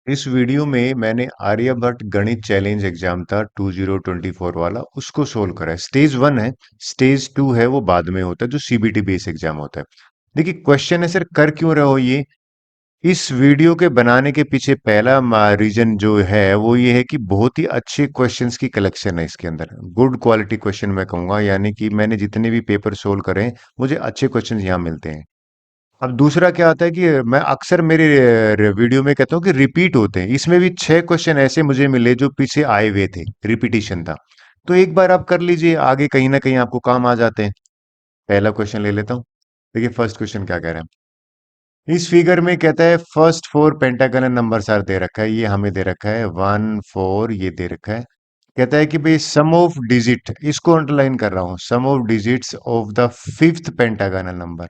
इस वीडियो में मैंने आर्यभट्ट गणित चैलेंज एग्जाम था 2024 वाला उसको सोल्व करा है। स्टेज वन है। स्टेज टू है वो बाद में होता है जो सीबीटी बेस एग्जाम होता है। देखिए क्वेश्चन है सर कर क्यों रहे हो ये। इस वीडियो के बनाने के पीछे पहला रीजन जो है वो ये है कि बहुत ही अच्छे क्वेश्चंस की कलेक्शन है इसके अंदर। गुड क्वालिटी क्वेश्चन मैं कहूंगा, यानी कि मैंने जितने भी पेपर सोल्व करे हैं, मुझे अच्छे क्वेश्चन यहाँ मिलते हैं। अब दूसरा क्या आता है कि मैं अक्सर मेरे वीडियो में कहता हूँ कि रिपीट होते हैं। इसमें भी 6 क्वेश्चन ऐसे मुझे मिले जो पीछे आए हुए थे, रिपीटिशन था। तो एक बार आप कर लीजिए, आगे कहीं ना कहीं आपको काम आ जाते हैं। पहला क्वेश्चन ले लेता हूँ। देखिए फर्स्ट क्वेश्चन क्या कह रहा है इस फिगर में। कहता है first four pentagonal numbers are they रखा है, ये हमें दे रखा है 1 4 ये दे रखा है। कहता है कि भाई सम ऑफ डिजिट, इसको अंडरलाइन कर रहा हूँ, sum of digits of the fifth pentagonal number.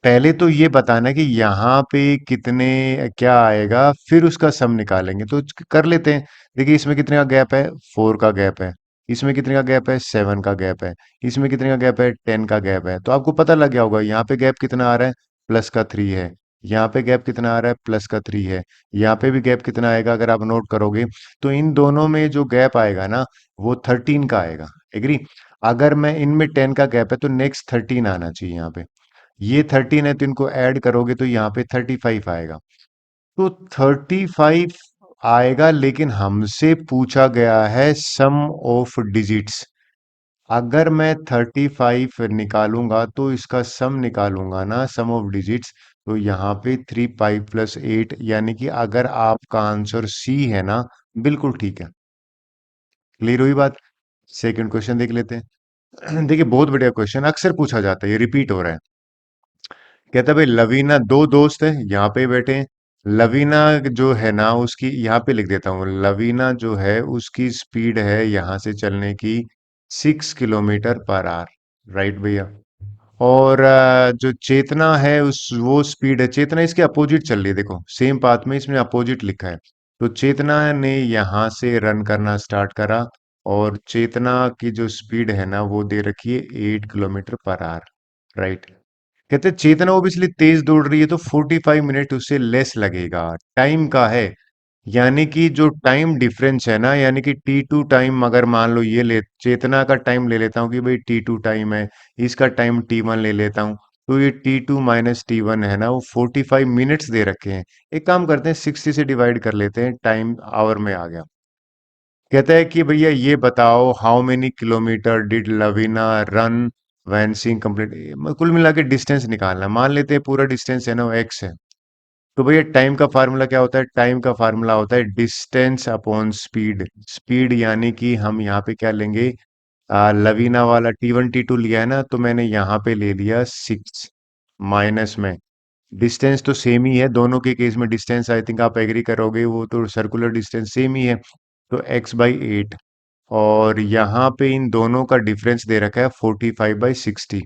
पहले तो ये बताना है कि यहाँ पे कितने क्या आएगा, फिर उसका सम निकालेंगे। तो कर लेते हैं। देखिए इसमें कितने का गैप है, 4 का गैप है। इसमें कितने का गैप है, 7 का गैप है। इसमें कितने का गैप है, 10 का गैप है। तो आपको पता लग गया होगा यहाँ पे गैप कितना आ रहा है, प्लस का 3 है। यहाँ पे गैप कितना आ रहा है, प्लस का 3 है। यहाँ पे भी गैप कितना आएगा अगर आप नोट करोगे, तो इन दोनों में जो गैप आएगा ना, वो 13 का आएगा। एग्री। अगर मैं इनमें 10 का गैप है तो नेक्स्ट 13 आना चाहिए यहाँ पे। ये 13 है तो इनको ऐड करोगे तो यहाँ पे 35 आएगा। तो 35 आएगा, लेकिन हमसे पूछा गया है सम ऑफ डिजिट्स। अगर मैं 35 निकालूंगा तो इसका सम निकालूंगा ना, सम ऑफ डिजिट्स। तो यहाँ पे 3 5 + 8, यानी कि अगर आपका आंसर सी है ना, बिल्कुल ठीक है। क्लियर हुई बात। सेकंड क्वेश्चन देख लेते हैं। देखिए बहुत बढ़िया क्वेश्चन, अक्सर पूछा जाता है, ये रिपीट हो रहा है। कहता है भाई लवीना, दो दोस्त है यहाँ पे बैठे हैं। लवीना जो है ना उसकी, यहाँ पे लिख देता हूँ, लवीना जो है उसकी स्पीड है यहाँ से चलने की 6 किलोमीटर पर आवर। राइट भैया। और जो चेतना है उस वो स्पीड है, चेतना इसके अपोजिट चल रही है। देखो सेम पाथ में इसमें अपोजिट लिखा है। तो चेतना ने यहाँ से रन करना स्टार्ट करा, और चेतना की जो स्पीड है ना वो दे रखी है 8 किलोमीटर पर आवर। राइट। कहते हैं चेतना ओबियसली तेज दौड़ रही है तो 45 मिनट उससे लेस लगेगा। टाइम का है, यानी कि जो टाइम डिफरेंस है ना, यानी कि T2 टाइम, अगर मान लो ये ले चेतना का टाइम ले लेता हूँ कि भाई T2 टाइम है, इसका टाइम T1 ले लेता हूँ। तो ये T2 माइनस T1 है ना, वो 45 मिनट्स दे रखे हैं। एक काम करते हैं 60 से डिवाइड कर लेते हैं, टाइम आवर में आ गया। कहता है कि भैया ये बताओ how many kilometres did Lavina run when seeing complete. कुल मिला के डिस्टेंस निकालना है। मान लेते हैं पूरा डिस्टेंस है ना वो x है। तो भैया टाइम का फार्मूला क्या होता है, टाइम का फार्मूला होता है डिस्टेंस अपॉन स्पीड। स्पीड यानी कि हम यहाँ पे क्या लेंगे, लवीना वाला T1 T2 लिया है ना, तो मैंने यहाँ पे ले लिया 6 माइनस में। डिस्टेंस तो सेम ही है दोनों के केस में, डिस्टेंस आई थिंक आप एग्री करोगे, वो तो सर्कुलर डिस्टेंस सेम ही है। तो x/8। और यहाँ पे इन दोनों का डिफरेंस दे रखा है 45/60।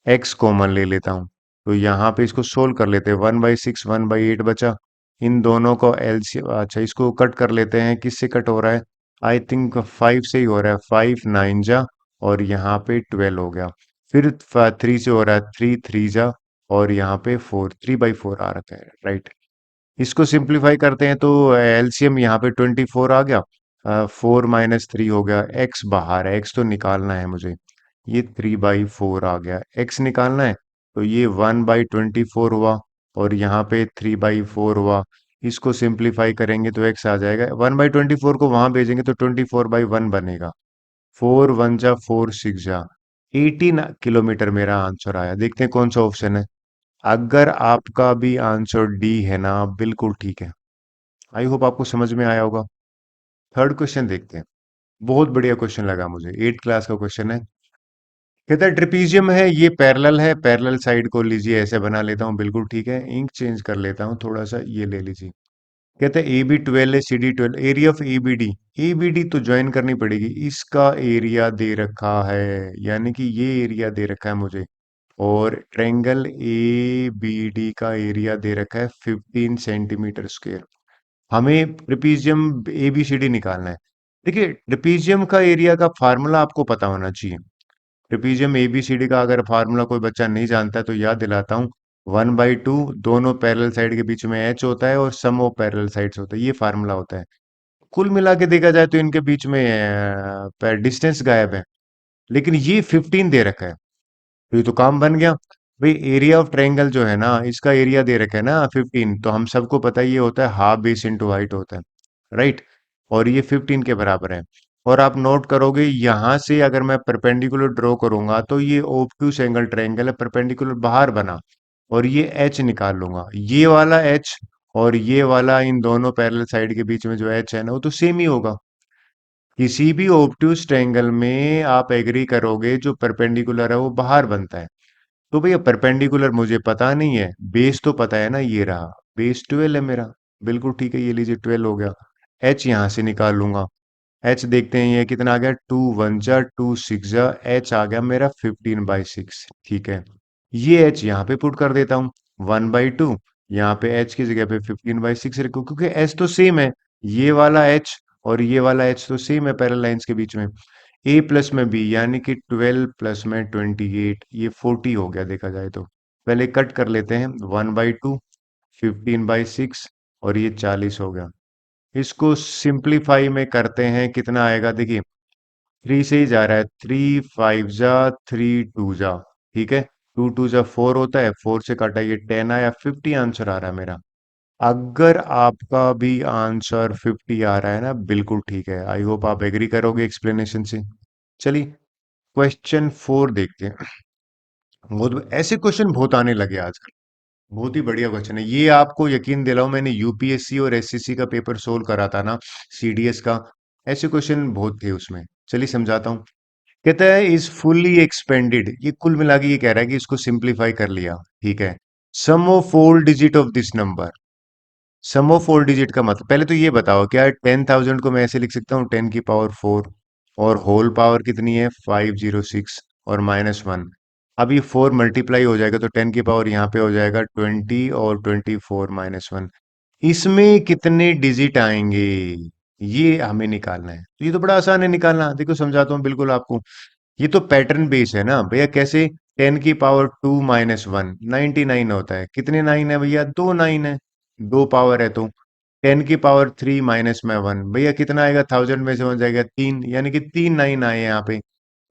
एक्स कॉमन ले लेता हूँ, तो यहाँ पे इसको सोल्व कर लेते हैं। 1/6 1/8 बचा। इन दोनों को एलसीएम, अच्छा इसको कट कर लेते हैं। किससे कट हो रहा है, आई थिंक 5 से ही हो रहा है। 5 9 जा, और यहाँ पे 12 हो गया। फिर 3 से हो रहा है, 3 3 जा, और यहाँ पे 4 3/4 आ रखा है। राइट। इसको सिंप्लीफाई करते हैं तो एलसीएम यहाँ पे 24 आ गया। 4 - 3 हो गया। एक्स बाहर है, एक्स तो निकालना है मुझे। ये 3/4 आ गया, एक्स निकालना है। तो ये 1/24 हुआ, और यहाँ पे 3/4 हुआ। इसको सिंप्लीफाई करेंगे तो एक्स आ जाएगा। 1/24 को वहां भेजेंगे तो 24/1 बनेगा। 4 1 जा 4 6 जा 18 किलोमीटर मेरा आंसर आया। देखते हैं कौन सा ऑप्शन है। अगर आपका भी आंसर डी है ना, बिल्कुल ठीक है। आई होप आपको समझ में आया होगा। थर्ड क्वेश्चन देखते हैं। बहुत बढ़िया क्वेश्चन लगा मुझे, 8 क्लास का क्वेश्चन है। कहता है ट्रिपीजियम है, ये पैरेलल है, पैरेलल साइड को लीजिए, ऐसे बना लेता हूँ, बिल्कुल ठीक है। इंक चेंज कर लेता हूँ थोड़ा सा, ये ले लीजिए। कहता है AB 12 है, CD 12, area of ABD। ABD तो ज्वाइन करनी पड़ेगी, इसका एरिया दे रखा है, यानी कि ये एरिया दे रखा है मुझे। और ट्रेंगल ABD का एरिया दे रखा है 15 सेंटीमीटर स्क्वायर। हमें ट्रिपीजियम ABCD निकालना है। देखिए ट्रिपीजियम का एरिया का फार्मूला आपको पता होना चाहिए। ट्रिपीजियम ABCD का अगर फार्मूला कोई बच्चा नहीं जानता है तो याद दिलाता हूँ। 1/2 दोनों पैरेलल साइड के बीच में एच होता है और सम ऑफ पैरेलल साइड्स होता है, ये फार्मूला होता है। कुल मिला के देखा जाए तो इनके बीच में डिस्टेंस गायब है, लेकिन ये 15 दे रखा है, तो ये तो काम बन गया। भाई एरिया ऑफ ट्रायंगल जो है ना, इसका एरिया दे रखा है ना 15, तो हम सबको पता है ये होता है हाफ बेस इंटू हाइट होता है, राइट। और ये 15 के बराबर है। और आप नोट करोगे यहां से अगर मैं परपेंडिकुलर ड्रॉ करूंगा तो ये ऑब्टयूस एंगल ट्रायंगल है, परपेंडिकुलर बाहर बना, और ये एच निकाल लूंगा, ये वाला एच और ये वाला इन दोनों पैरेलल साइड के बीच में जो एच है ना वो तो सेम ही होगा। किसी भी ऑब्ट्यूस ट्रायंगल में आप एग्री करोगे जो परपेंडिकुलर है वो बाहर बनता है। तो भैया परपेंडिकुलर मुझे पता नहीं है, बेस तो पता है ना, ये रहा बेस 12 है मेरा। बिल्कुल ठीक है, ये लीजिए 12 हो गया। एच यहां से निकाल लूंगा। एच देखते हैं ये कितना आ गया, 2 1 जा 2 6 जा, एच आ गया मेरा 15/6। ठीक है, ये एच यहाँ पे पुट कर देता हूँ, 1/2, यहाँ पे एच की जगह पे 15/6 रखो, क्योंकि एच तो सेम है। ये वाला एच और ये वाला एच तो सेम है पैरेलल लाइंस के बीच में। ए प्लस में बी यानी कि 12 प्लस में 28, ये 40 हो गया देखा जाए तो। पहले कट कर लेते हैं, 1/2, 15/6 और ये 40 हो गया। इसको सिंप्लीफाई में करते हैं, कितना आएगा देखिए, 3 से ही जा रहा है, 3 5 जा 3 2 जा, ठीक है, 2 2 जा 4 होता है, 4 से काटा ये 10 आया, 50 आंसर आ रहा है मेरा। अगर आपका भी आंसर 50 आ रहा है ना, बिल्कुल ठीक है, आई होप आप एग्री करोगे एक्सप्लेनेशन से। चलिए क्वेश्चन 4 देखते हैं। बहुत ऐसे क्वेश्चन बहुत आने लगे आजकल, बहुत ही बढ़िया क्वेश्चन है ये, आपको यकीन दिलाऊं, मैंने यूपीएससी और एसएससी का पेपर सोल्व करा था ना, सीडीएस का, ऐसे क्वेश्चन बहुत थे उसमें। चलिए समझाता हूँ। कहता है इज फुल्ली एक्सपेंडेड, ये कुल मिला के ये कह रहा है कि इसको सिंप्लीफाई कर लिया, ठीक है। Sum of all digit of this number, sum of all digit का मतलब, पहले तो ये बताओ क्या 10,000 को मैं ऐसे लिख सकता हूँ 10 की पावर 4, और होल पावर कितनी है 506 और -1। अब ये 4 मल्टीप्लाई हो जाएगा तो 10 की पावर यहाँ पे हो जाएगा 20 और 24 -1। इसमें कितने डिजिट आएंगे ये हमें निकालना है, तो ये तो बड़ा आसान है निकालना, देखो समझाता हूँ बिल्कुल आपको। ये तो पैटर्न बेस है ना भैया, कैसे, 10 की पावर 2 - 1 99 होता है, कितने 9 है भैया, 2 9 है, 2 पावर है तो। 10 की पावर 3 - में 1 भैया कितना आएगा, 1000 में से हो जाएगा 3, यानी कि 3 9 आए यहाँ पे।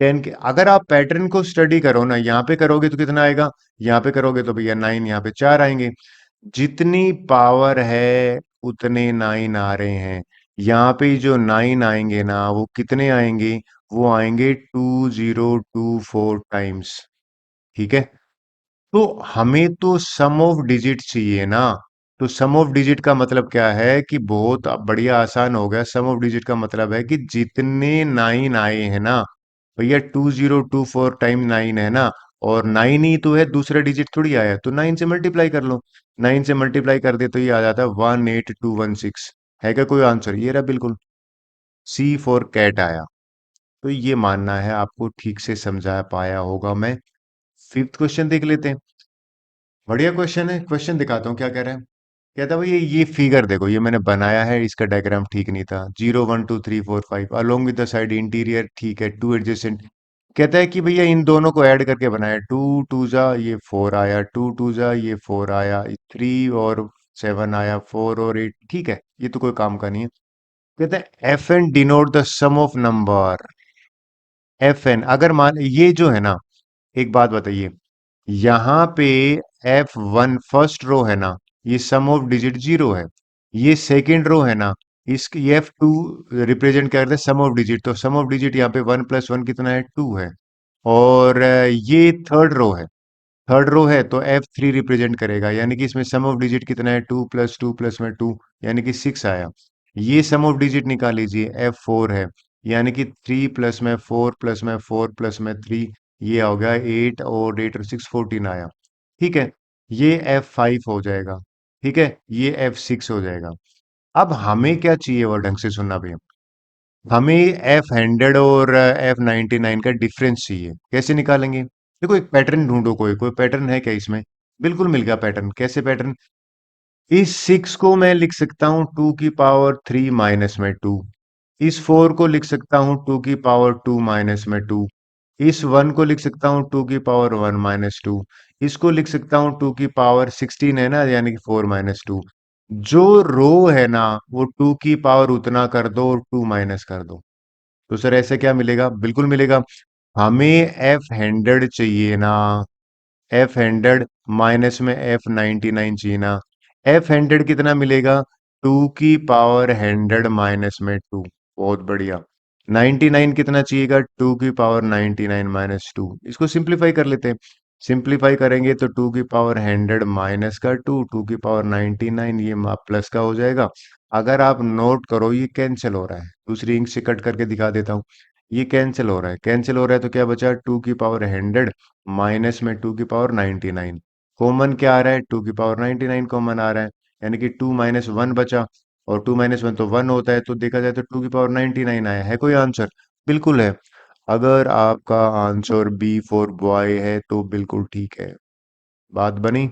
10 के, अगर आप पैटर्न को स्टडी करो ना, यहाँ पे करोगे तो कितना आएगा, यहाँ पे करोगे तो भैया 9, यहाँ पे 4 आएंगे। जितनी पावर है उतने 9 आ रहे हैं। यहाँ पे जो 9 आएंगे ना वो कितने आएंगे, वो आएंगे 2024 टाइम्स, ठीक है। तो हमें तो सम ऑफ डिजिट चाहिए ना, तो सम ऑफ डिजिट का मतलब क्या है कि बहुत बढ़िया आसान हो गया, सम ऑफ डिजिट का मतलब है कि जितने 9 आए हैं ना भैया, 2024 टाइम 9 है ना, और 9 ही तो है, दूसरा डिजिट थोड़ी आया, तो 9 से मल्टीप्लाई कर लो। 9 से मल्टीप्लाई कर दे तो ये आ जाता है 18216। है क्या कोई आंसर, ये रहा बिल्कुल, सी फॉर कैट आया। तो ये मानना है आपको ठीक से समझा पाया होगा मैं। फिफ्थ क्वेश्चन देख लेते हैं। बढ़िया क्वेश्चन है, क्वेश्चन दिखाता हूँ क्या कह रहा है। कहता है भाई ये फिगर देखो, ये मैंने बनाया है, इसका डायग्राम ठीक नहीं था, 0 1 2 3 4 5 along with the side interior, ठीक है, टू एडजेसेंट। कहता है कि भैया इन दोनों को ऐड करके बनाया, 2 2 जा ये 4 आया, 2 2 जा ये 4 आया, 3 और 7 आया, 4 और 8, ठीक है, ये तो कोई काम का नहीं है। कहता है F N denote the sum of number, F N अगर मान ये जो है ना, एक बात बताइए, यहाँ पे F1 फर्स्ट रो है ना, ये सम ऑफ डिजिट 0 है। ये सेकंड रो है ना, इसकी F2 रिप्रेजेंट करते हैं सम ऑफ डिजिट, तो सम ऑफ डिजिट यहाँ पे 1 + 1 कितना है, 2 है। और ये थर्ड रो है तो F3 रिप्रेजेंट करेगा, यानी कि इसमें सम ऑफ डिजिट कितना है, 2 + 2 + 2 यानी कि 6 आया। ये सम ऑफ डिजिट निकाल लीजिए, F4 है, यानी कि 3 + 4 + 4 + 3, ये हो गया 8 और 8 और 6 14 आया, ठीक है। ये F5 हो जाएगा, ठीक है, ये F6 हो जाएगा। अब हमें क्या चाहिए, वो ढंग से सुनना भैया, हमें F100 और F99 का डिफरेंस चाहिए, कैसे निकालेंगे। देखो एक पैटर्न ढूंढो, कोई कोई पैटर्न है क्या इसमें, बिल्कुल मिल गया पैटर्न, कैसे पैटर्न, इस 6 को मैं लिख सकता हूं 2 की पावर 3 -में 2, इस 4 को लिख सकता हूं 2 की पावर 2 -में 2, इस 1 को लिख सकता हूं 2 की पावर 1 -2, इसको लिख सकता हूं 2 की पावर 16 है ना, यानी कि 4 - 2। जो रो है ना वो 2 की पावर उतना कर दो और 2 - कर दो। तो सर ऐसे क्या मिलेगा? बिल्कुल मिलेगा। हमें F100 चाहिए ना, F100 माइनस में F99 चाहिए ना। F100 कितना मिलेगा? 2 की पावर 100 - 2। बहुत बढ़िया। 99 कितना चाहिएगा? 2 की पावर 99 - 2। इसको सिंप्लीफाई कर लेते हैं। सिंप्लीफाई करेंगे तो 2 की पावर 100 - 2, 2 की पावर 99, ये प्लस का हो जाएगा। अगर आप नोट करो ये कैंसिल हो रहा है, दूसरी इंक से कट करके दिखा देता हूँ। ये कैंसिल हो रहा है, कैंसिल हो रहा है, तो क्या बचा? 2 की पावर 100 माइनस में 2 की पावर 99। कॉमन क्या आ रहा है? 2 की पावर 99 कॉमन आ रहा है, यानी कि 2 - 1 बचा। और 2 - 1 तो 1 होता है, तो देखा जाए तो 2 की पावर 99 आया है। कोई आंसर? बिल्कुल है। अगर आपका आंसर बी फॉर बॉय है तो बिल्कुल ठीक है, बात बनी।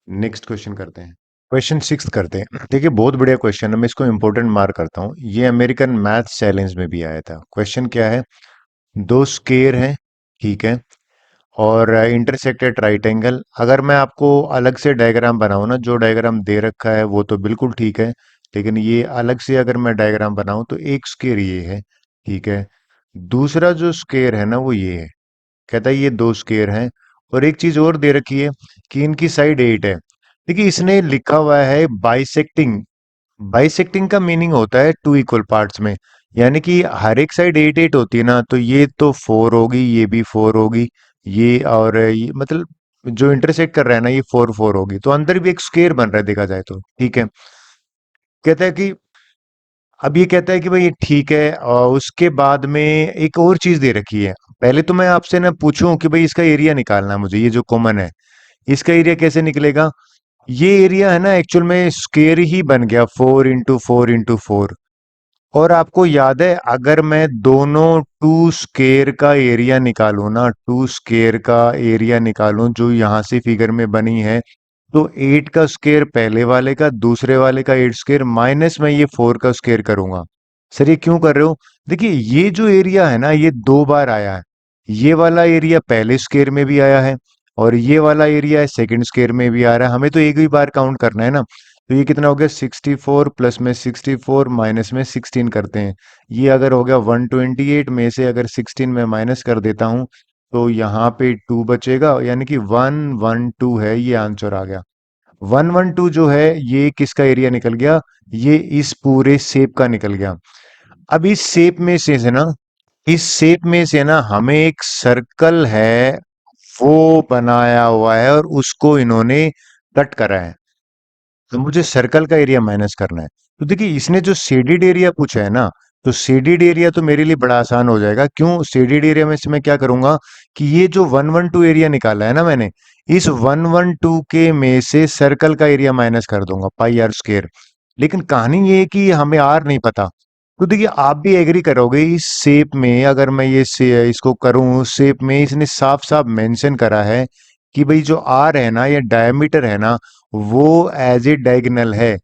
नेक्स्ट क्वेश्चन करते हैं। क्वेश्चन 6 करते हैं। देखिए बहुत बढ़िया क्वेश्चन है, मैं इसको इंपॉर्टेंट मार्क करता हूँ। ये अमेरिकन मैथ चैलेंज में भी आया था। क्वेश्चन क्या है? दो स्केयर हैं, ठीक है, और इंटरसेक्टेड राइट एंगल। अगर मैं आपको अलग से डायग्राम बनाऊं ना, जो डायग्राम दे रखा है वो तो बिल्कुल ठीक है, लेकिन ये अलग से अगर मैं डायग्राम बनाऊं तो एक स्केयर ये है, ठीक है। दूसरा जो स्केयर है ना वो ये है। कहता है ये दो स्केयर हैं, और एक चीज और दे रखी है कि इनकी साइड 8 है। देखिए इसने लिखा हुआ है बाइसेक्टिंग। बाइसेक्टिंग का मीनिंग होता है 2 इक्वल पार्ट्स में, यानी कि हर एक साइड 8 8 होती है ना, तो ये तो 4 होगी, ये भी 4 होगी, ये और ये मतलब जो इंटरसेक्ट कर रहा है ना ये 4 4 होगी, तो अंदर भी एक स्क्वायर बन रहा है देखा जाए तो, ठीक है। कहता है कि अब ये कहता है कि भाई ये ठीक है, और उसके बाद में एक और चीज दे रखी है। पहले तो मैं आपसे ना पूछूं कि भाई इसका एरिया निकालना है मुझे, ये जो कॉमन है इसका एरिया कैसे निकलेगा? ये एरिया है ना एक्चुअल में स्क्वायर ही बन गया, 4 × 4 × 4। और आपको याद है अगर मैं दोनों टू स्केयर का एरिया निकालूं ना, टू स्केयर का एरिया निकालूं जो यहां से फिगर में बनी है, तो 8 का स्केयर पहले वाले का, दूसरे वाले का 8 स्केयर, माइनस में ये 4 का स्केयर करूंगा। सर ये क्यों कर रहे हो? देखिए ये जो एरिया है ना ये दो बार आया है। ये वाला एरिया पहले स्केयर में भी आया है, और ये वाला एरिया सेकंड स्केयर में भी आ रहा है। हमें तो एक ही बार काउंट करना है ना। तो ये कितना हो गया? 64 प्लस में 64 माइनस में 16 करते हैं। ये अगर हो गया 128 में से अगर 16 में माइनस कर देता हूं तो यहाँ पे 2 बचेगा, यानी कि 112 है, ये आंसर आ गया। 112 जो है ये किसका एरिया निकल गया? ये इस पूरे शेप का निकल गया। अब इस शेप में से ना, इस शेप में से ना हमें एक सर्कल है वो बनाया हुआ है, और उसको इन्होंने कट करा है। तो मुझे सर्कल का एरिया माइनस करना है। तो देखिए इसने जो शेडेड एरिया पूछा है ना, तो शेडेड एरिया तो मेरे लिए बड़ा आसान हो जाएगा। क्यों? शेडेड एरिया में से मैं क्या करूंगा कि ये जो 112 एरिया निकाला है ना मैंने, इस 112 के में से सर्कल का एरिया माइनस कर दूंगा, πr²। लेकिन कहानी ये है कि हमें आर नहीं पता। तो देखिए आप भी एग्री करोगे, इस शेप में अगर मैं ये से इसको करूं शेप में, इसने साफ साफ मेंशन करा है कि भाई जो आर है ना, या डायमीटर है ना, वो एज ए डायगोनल है।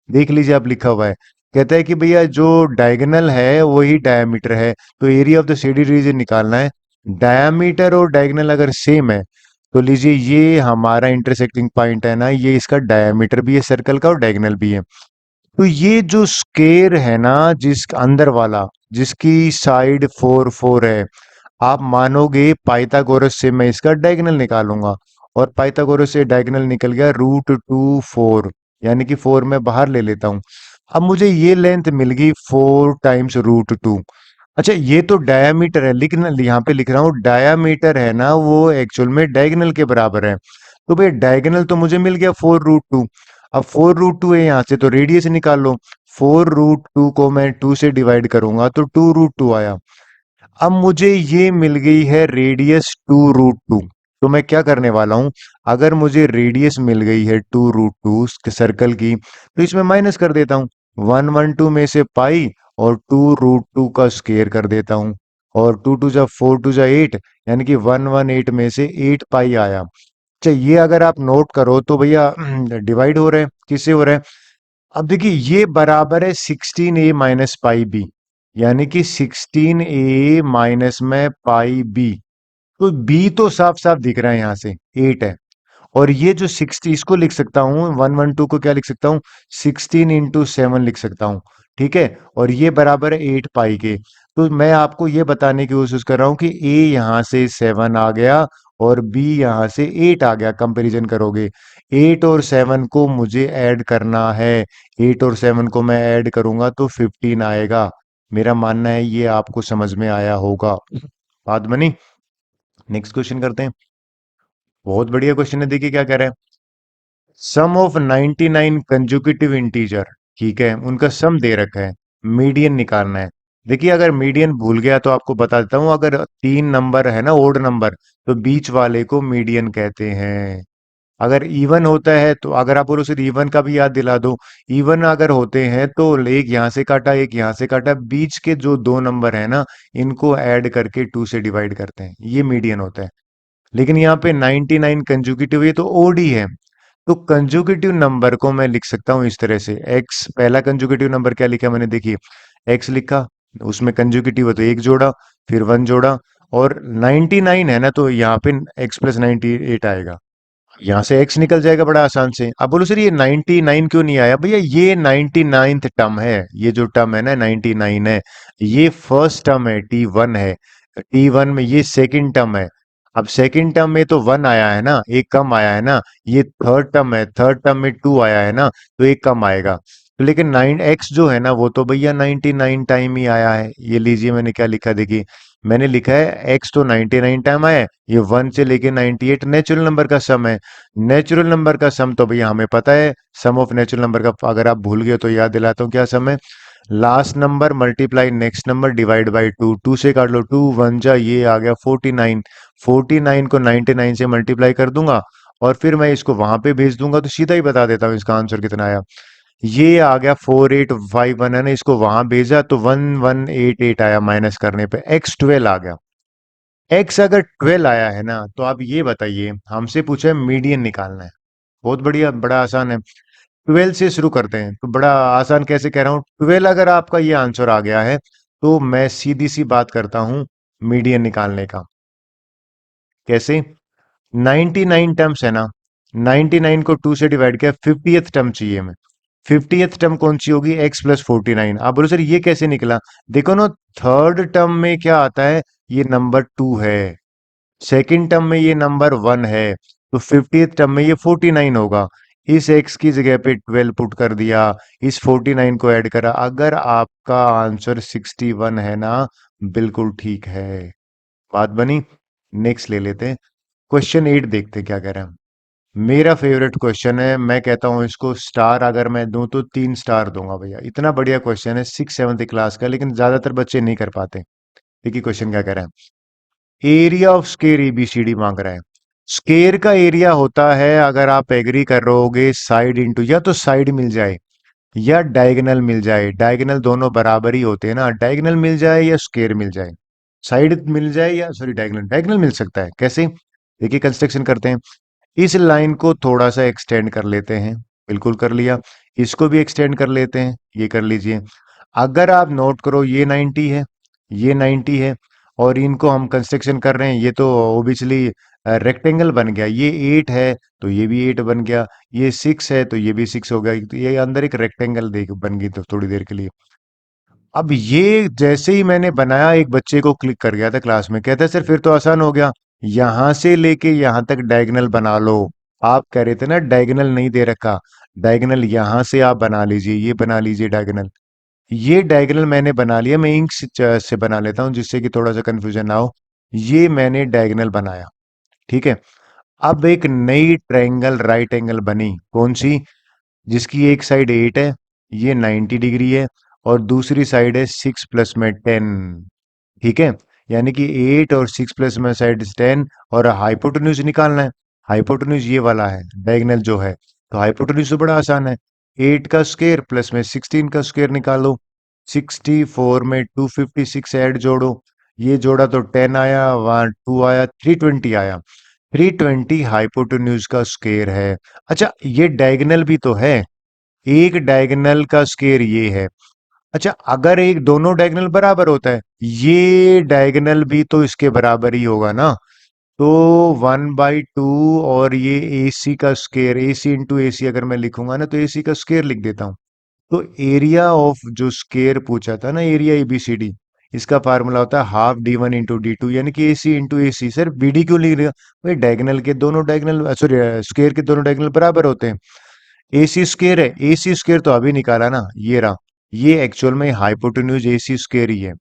देख लीजिए आप लिखा हुआ है, कहता है कि भैया जो डायगोनल है वही डायमीटर है। तो area of the shaded region निकालना है। डायमीटर और डायगोनल अगर सेम है तो लीजिए ये हमारा इंटरसेक्टिंग पॉइंट है ना, ये इसका डायमीटर भी है सर्कल का और डायगोनल भी है। तो ये जो स्केयर है ना, जिस अंदर वाला, जिसकी साइड 4 4 है, आप मानोगे पाइथागोरस से मैं इसका डायगोनल निकालूंगा, और पाइथागोरस से डायगोनल निकल गया √2 4, यानी कि 4 मैं बाहर ले लेता हूं। अब मुझे ये लेंथ मिल गई 4 × √2। अच्छा ये तो डायामीटर है, लेकिन यहाँ पे लिख रहा हूँ डायामीटर है ना वो एक्चुअल में डायगोनल के बराबर है। तो भाई डायगोनल तो मुझे मिल गया 4 √2। अब 4 √2 है यहाँ से, तो रेडियस निकाल लो। 4 √2 को मैं 2 से डिवाइड करूंगा तो 2 √2 आया। अब मुझे ये मिल गई है रेडियस 2 √2। तो मैं क्या करने वाला हूं, अगर मुझे रेडियस मिल गई है 2 √2 सर्कल की, तो इसमें माइनस कर देता हूं। 112 में से पाई और 2 √2 का स्केयर कर देता हूं, और 2 2 जा 4 2 जा 8, यानी कि 118 में से 8 पाई आया। अच्छा ये अगर आप नोट करो तो भैया डिवाइड हो रहे हैं, किससे हो रहा है? अब देखिए ये बराबर है 16a - πb, यानी कि 16a माइनस में पाई बी। तो बी तो साफ साफ दिख रहा है, यहां से 8 है। और ये जो 60, इसको लिख सकता हूँ 112 को क्या लिख सकता हूँ, 16 into 7 लिख सकता हूँ। ठीक है, और ये बराबर है 8 पाई के। तो मैं आपको ये बताने की कोशिश कर रहा हूँ कि ए यहाँ से 7 आ गया और बी यहाँ से 8 आ गया, कंपैरिजन करोगे। 8 और 7 को मुझे ऐड करना है, 8 और 7 को मैं ऐड करूंगा तो 15 आएगा। मेरा मानना है ये आपको समझ में आया होगा। बात बनी। नेक्स्ट क्वेश्चन करते हैं। बहुत बढ़िया क्वेश्चन है, देखिए क्या कह रहे हैं। सम ऑफ 99 कंजुगेटिव इंटीजर, ठीक है, उनका सम दे रखा है, मीडियन निकालना है। देखिए अगर मीडियन भूल गया तो आपको बता देता हूं, अगर 3 नंबर है ना ओड नंबर, तो बीच वाले को मीडियन कहते हैं। अगर इवन होता है तो, अगर आप बोलो सिर्फ इवन का भी याद दिला दो, इवन अगर होते हैं तो एक यहां से काटा एक यहां से काटा, बीच के जो 2 नंबर है ना, इनको ऐड करके 2 से डिवाइड करते हैं, ये मीडियन होता है। लेकिन यहाँ पे 99 कंजुगेटिव, ये तो ओड ही है। तो कंजुगेटिव नंबर को मैं लिख सकता हूं इस तरह से, एक्स, पहला कंजुगेटिव नंबर क्या लिखा मैंने, देखिए एक्स लिखा, उसमें कंजुगेटिव है तो एक जोड़ा, फिर 1 जोड़ा, और 99 है ना तो यहाँ पे x + 98 आएगा। यहाँ से x निकल जाएगा बड़ा आसान से। अब बोलो सर ये 99 क्यों नहीं आया, भैया ये 99th टर्म है, ये जो टर्म है ना 99 है, ये फर्स्ट टर्म है, T1 है, T1 में ये सेकंड टर्म है। अब सेकंड टर्म में तो 1 आया है ना, एक कम आया है ना, ये थर्ड टर्म है, थर्ड टर्म में 2 आया है ना, तो एक कम आएगा। तो लेकिन 9x जो है ना वो तो भैया 99 टाइम ही आया है। ये लीजिए मैंने क्या लिखा, देखिए मैंने लिखा है x तो 99 टाइम आया है, ये 1 से लेके 98 नेचुरल नंबर का सम है। नेचुरल नंबर का सम तो भैया हमें पता है, सम ऑफ नेचुरल नंबर का, अगर आप भूल गए तो याद दिलाता हूँ क्या सम है। Last number multiply next number divide by 2, 2 से काट लो, 2 1 जा, ये आ गया 49। 49 को 99 से मल्टीप्लाई कर दूंगा और फिर मैं इसको वहां पे भेज दूंगा, तो सीधा ही बता देता हूँ इसका आंसर कितना आया। ये आ गया 4851 है ना, इसको वहां भेजा तो 1188 आया, माइनस करने पे x12 आ गया। x अगर 12 आया है ना, तो आप ये बताइए, हमसे पूछा है मीडियन निकालना है। बहुत बढ़िया, बड़ा आसान है। 12 से शुरू करते हैं, तो बड़ा आसान कैसे कह रहा हूँ, 12 अगर आपका ये आंसर आ गया है तो मैं सीधी सी बात करता हूं मीडियन निकालने का। कैसे, 99 टर्म्स है ना, 99 को 2 से डिवाइड किया, 50th टर्म चाहिए हमें। 50th टर्म कौन सी होगी, x + 49। आप बोलो सर ये कैसे निकला, देखो ना, थर्ड टर्म में क्या आता है, ये नंबर 2 है, सेकंड टर्म में ये नंबर 1 है, तो 50th टर्म में ये 49 होगा। इस x की जगह पे 12 पुट कर दिया, इस 49 को ऐड करा, अगर आपका आंसर 61 है ना, बिल्कुल ठीक है। बात बनी। नेक्स्ट ले लेते हैं, क्वेश्चन 8 देखते हैं क्या कह रहे हैं। मेरा फेवरेट क्वेश्चन है, मैं कहता हूं इसको स्टार अगर मैं दूं तो 3 स्टार दूंगा भैया, इतना बढ़िया क्वेश्चन है, 6 7th क्लास का, लेकिन ज्यादातर बच्चे नहीं कर पाते। देखिए क्वेश्चन क्या कह रहे हैं, एरिया ऑफ स्केयर एबीसीडी मांग रहा है। स्केयर का एरिया होता है, अगर आप एग्री कर रहोगे, साइड इंटू, या तो साइड मिल जाए या डायगोनल मिल जाए, डायगोनल दोनों बराबर ही होते हैं ना, डायगोनल मिल जाए या स्केयर मिल जाए, साइड मिल जाए या सॉरी डायगोनल, डायगोनल मिल सकता है कैसे, देखिए कंस्ट्रक्शन करते हैं। इस लाइन को थोड़ा सा एक्सटेंड कर लेते हैं, बिल्कुल कर लिया। इसको भी एक्सटेंड कर लेते हैं, ये कर लीजिए। अगर आप नोट करो, ये 90 है, ये 90 है, और इनको हम कंस्ट्रक्शन कर रहे हैं, ये तो ओबियसली रेक्टेंगल बन गया, ये 8 है तो ये भी 8 बन गया, ये 6 है तो ये भी 6 हो गया, तो ये अंदर एक रेक्टेंगल देख बन गई तो थोड़ी देर के लिए। अब ये जैसे ही मैंने बनाया, एक बच्चे को क्लिक कर गया था क्लास में, कहता है सर फिर तो आसान हो गया, यहां से लेके यहां तक डायगोनल बना लो। आप कह रहे थे ना डायगोनल नहीं दे रखा, डायगोनल यहां से आप बना लीजिए, ये बना लीजिए डायगोनल। ये डायगोनल मैंने बना लिया, मैं इंक से बना लेता हूं जिससे कि थोड़ा सा कंफ्यूजन ना हो। ये मैंने डायगोनल बनाया, ठीक है। अब एक नई ट्रायंगल राइट एंगल बनी, कौन सी, जिसकी एक साइड 8 है, ये 90 डिग्री है, और दूसरी साइड है 6 प्लस में 10, ठीक है। यानी कि 8 और 6 प्लस में साइड 10, और हाइपोटेन्यूज निकालना है। हाइपोटेन्यूज ये वाला है, डायगोनल जो है, तो हाइपोटेन्यूज तो बड़ा आसान है, 8 का स्क्वायर प्लस में 16 का स्क्वायर निकालो। 64 में 256 ऐड जोड़ो, ये जोड़ा तो 10 आया, वहां 2 आया, 320 आया। 320 हाइपोटेन्यूज का स्क्वायर है। अच्छा ये डायगोनल भी तो है, एक डायगोनल का स्क्वायर ये है। अच्छा अगर एक दोनों डायगोनल बराबर होता है, ये डायगोनल भी तो इसके बराबर ही होगा ना, तो 1/2 और ये AC का स्क्वायर, AC इंटू AC अगर मैं लिखूंगा ना तो AC का स्क्वायर लिख देता हूँ। तो एरिया ऑफ जो स्क्वायर पूछा था ना, एरिया ABCD, इसका फार्मूला होता है हाफ D1 इंटू D2, यानी कि AC into AC। Sir BD क्यों लिख रहे हो भाई? डायगोनल के दोनों डायगोनल, सॉरी, स्क्वायर के दोनों डायगोनल बराबर होते हैं। AC स्क्वायर है, AC स्क्वायर तो अभी निकाला ना, ये रहा। ये एक्चुअल में हाइपोटेन्यूज AC स्क्वायर ही है।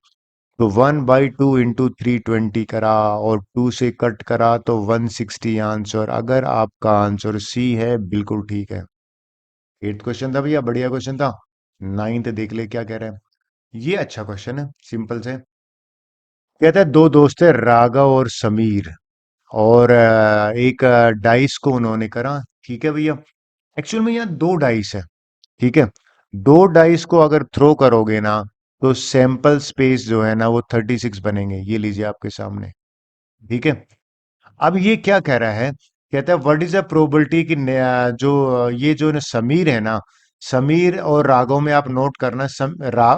तो 1/2 इंटू 320 करा और 2 से कट करा तो 160 आंसर। अगर आपका आंसर सी है, बिल्कुल ठीक है। 8th क्वेश्चन था भैया, बढ़िया क्वेश्चन था। 9th देख ले क्या कह रहा है। ये अच्छा क्वेश्चन है, सिंपल से। कहता है दो दोस्त है, राघव और समीर, और एक डाइस को उन्होंने करा। ठीक है भैया। एक्चुअल में यहाँ दो डाइस है। ठीक है। दो डाइस को अगर थ्रो करोगे ना, तो सैंपल स्पेस जो है ना वो 36 बनेंगे। ये लीजिए आपके सामने। ठीक है। अब ये क्या कह रहा है? कहता है व्हाट इज द प्रोबेबिलिटी कि ये जो न समीर है ना, समीर और राघव में आप नोट करना,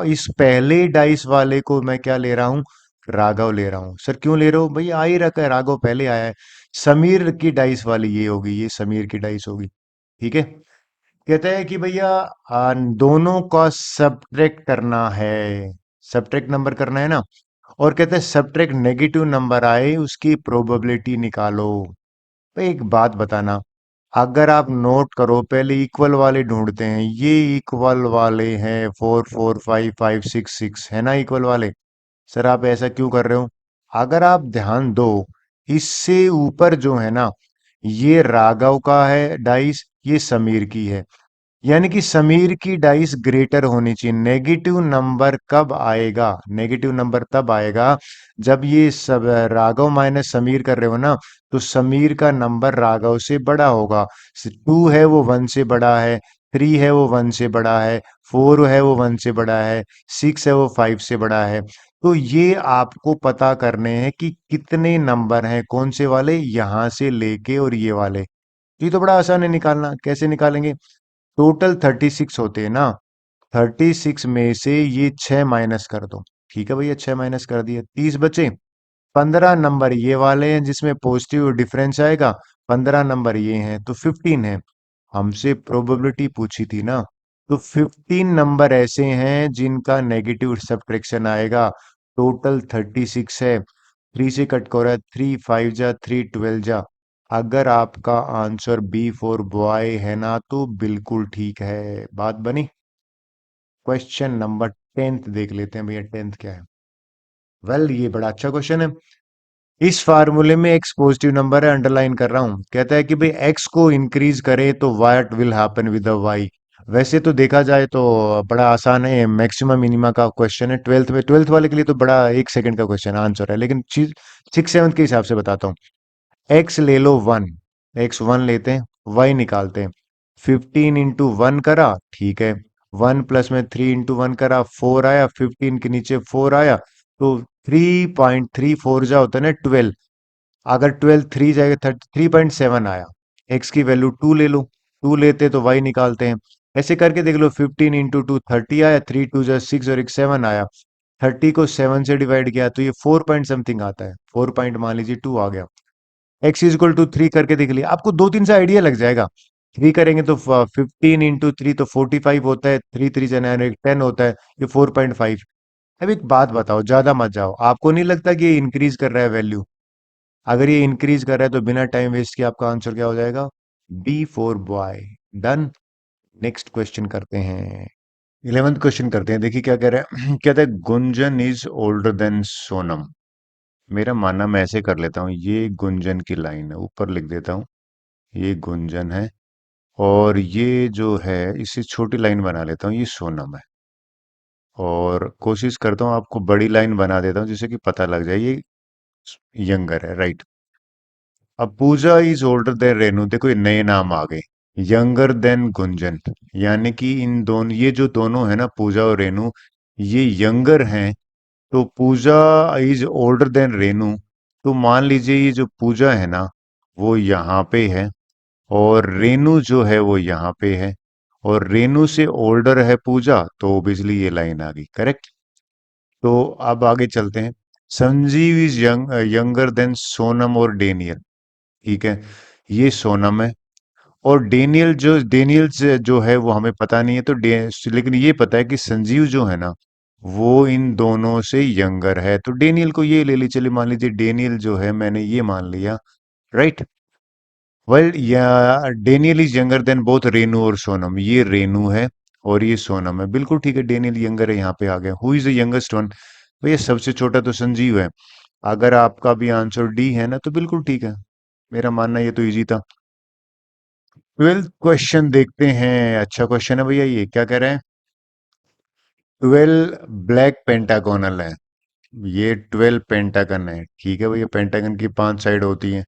इस पहले डाइस वाले को मैं क्या ले रहा हूं? राघव ले रहा हूं। सर क्यों ले रहा हूं भाई? आ ही रखा है, राघव पहले आया है। समीर की डाइस वाली ये होगी, ये समीर की डाइस होगी। ठीक है। कहता है कि भैया दोनों का सब्ट्रैक्ट करना है, सब्ट्रैक्ट नंबर करना है ना। और कहते हैं सब्ट्रैक्ट नेगेटिव नंबर आए उसकी प्रोबेबिलिटी निकालो। भाई एक बात बताना, अगर आप नोट करो, पहले इक्वल वाले ढूंढते हैं। ये इक्वल वाले हैं 4 4 5 5 6 6, है ना इक्वल वाले। सर आप ऐसा क्यों कर रहे हो? अगर आप ध्यान दो, इससे ऊपर जो है ना, ये राघव का है डाइस, ये समीर की है। यानी कि समीर की डाइस ग्रेटर होनी चाहिए। नेगेटिव नंबर कब आएगा? नेगेटिव नंबर तब आएगा जब ये सब राघव माइनस समीर कर रहे हो ना, तो समीर का नंबर राघव से बड़ा होगा। 2 है वो 1 से बड़ा है, 3 है वो 1 से बड़ा है, 4 है वो 1 से बड़ा है, 6 है वो 5 से बड़ा है। तो ये आपको पता करने हैं कि कितने नंबर हैं, कौन से वाले, यहां से लेके और ये वाले। ये तो बड़ा आसान है निकालना। कैसे निकालेंगे? टोटल 36 होते हैं ना, 36 में से ये 6 माइनस कर दो। ठीक है भैया, 6 माइनस कर दिए, 30 बचे। 15 नंबर ये वाले हैं जिसमें पॉजिटिव डिफरेंस आएगा, 15 नंबर ये हैं, तो 15 है। हमसे प्रोबेबिलिटी पूछी थी ना, तो 15 नंबर ऐसे हैं जिनका नेगेटिव सब्ट्रैक्शन आएगा। टोटल 36 है। 3 से कट हो रहा है, 3 5 जा 3 12 जा। अगर आपका आंसर बी फॉर बॉय है ना, तो बिल्कुल ठीक है, बात बनी। क्वेश्चन नंबर 10th देख लेते हैं भैया, 10th क्या है। वेल ये बड़ा अच्छा क्वेश्चन है। इस फार्मूले में एक्स पॉजिटिव नंबर है, अंडरलाइन कर रहा हूं। कहता है कि भाई एक्स को इंक्रीज करे तो what will happen with the Y. वैसे तो देखा जाए तो बड़ा आसान है, मैक्सिमम मिनिमा का क्वेश्चन है। ट्वेल्थ में, ट्वेल्थ वाले के लिए तो बड़ा 1 सेकंड का क्वेश्चन आंसर है, लेकिन चीज 6 7 के हिसाब से बताता हूँ। एक्स ले लो 1, एक्स 1 लेते हैं, वाई निकालते हैं। 15 इंटू 1 करा, ठीक है। 1 प्लस में 3 इंटू 1 करा, 4 आया। 15 के नीचे 4 आया, तो 3.34 जा होता है ना 12। अगर 12 3 जाएगा 3.7 आया। एक्स की वैल्यू 2 ले लो, 2 लेते तो वाई निकालते हैं। ऐसे करके देख लो, 15 इंटू 2 30 आया, 3 2 जा 6 और एक 7 आया। 30 को 7 से डिवाइड किया तो ये 4 पॉइंट समथिंग आता है, 4 पॉइंट मान लीजिए 2 आ गया। एक्स इज इक्वल टू 3 करके देख लिया, आपको 2 3 से आइडिया लग जाएगा। 3 करेंगे तो 15 इंटू 3 तो 45 होता है, 3 3 से 9 10 होता है, ये 4.5। अब एक बात बताओ, ज्यादा मत जाओ, आपको नहीं लगता कि ये इंक्रीज कर रहा है वैल्यू? अगर ये इंक्रीज कर रहा है तो बिना टाइम वेस्ट किए आपका आंसर क्या हो जाएगा? B for boy. Done. Next question करते हैं, 11th क्वेश्चन करते हैं। देखिए क्या कह रहा है। कहता है Gunjan is older than Sonam. मेरा मानना, मैं ऐसे कर लेता हूँ, ये गुंजन की लाइन है, ऊपर लिख देता हूँ ये गुंजन है, और ये जो है इसे छोटी लाइन बना लेता हूँ, ये सोनम है। और कोशिश करता हूँ आपको बड़ी लाइन बना देता हूँ जिससे कि पता लग जाए ये यंगर है, राइट। अब पूजा इज ओल्डर देन रेनू, देखो ये नए नाम आ गए। यंगर देन गुंजन, यानी कि इन दोनों, ये जो दोनों है ना, पूजा और रेनू, ये यंगर हैं। तो पूजा इज ओल्डर देन रेनू, तो मान लीजिए ये जो पूजा है ना, वो यहाँ पे है, और रेनू जो है वो यहाँ पे है, और रेनू से ओल्डर है पूजा, तो ओबियसली ये लाइन आ गई, करेक्ट। तो अब आगे चलते हैं। Sanjeev is younger than Sonam और डेनियल। ठीक है, ये सोनम है। और डेनियल जो है वो हमें पता नहीं है, तो लेकिन ये पता है कि संजीव जो है ना, वो इन दोनों से यंगर है, तो डेनियल को ये ले ली, चलिए मान लीजिए डेनियल जो है, मैंने ये मान लिया। राइट। वेल, या Daniel is younger than both Renu और सोनम, ये रेनू है और ये सोनम है, बिल्कुल ठीक है, डेनियल यंगर है, यहाँ पे आ गया। Who is the youngest one? भैया सबसे छोटा तो संजीव है। अगर आपका भी आंसर डी है ना, तो बिल्कुल ठीक है, मेरा मानना ये तो इजी था। 12th क्वेश्चन देखते हैं। अच्छा क्वेश्चन है भैया, ये क्या कह रहे हैं? 12 ब्लैक पेंटागोनल है। ये 12 पेंटागन है, ठीक है भैया, पेंटागन की 5 साइड होती हैं।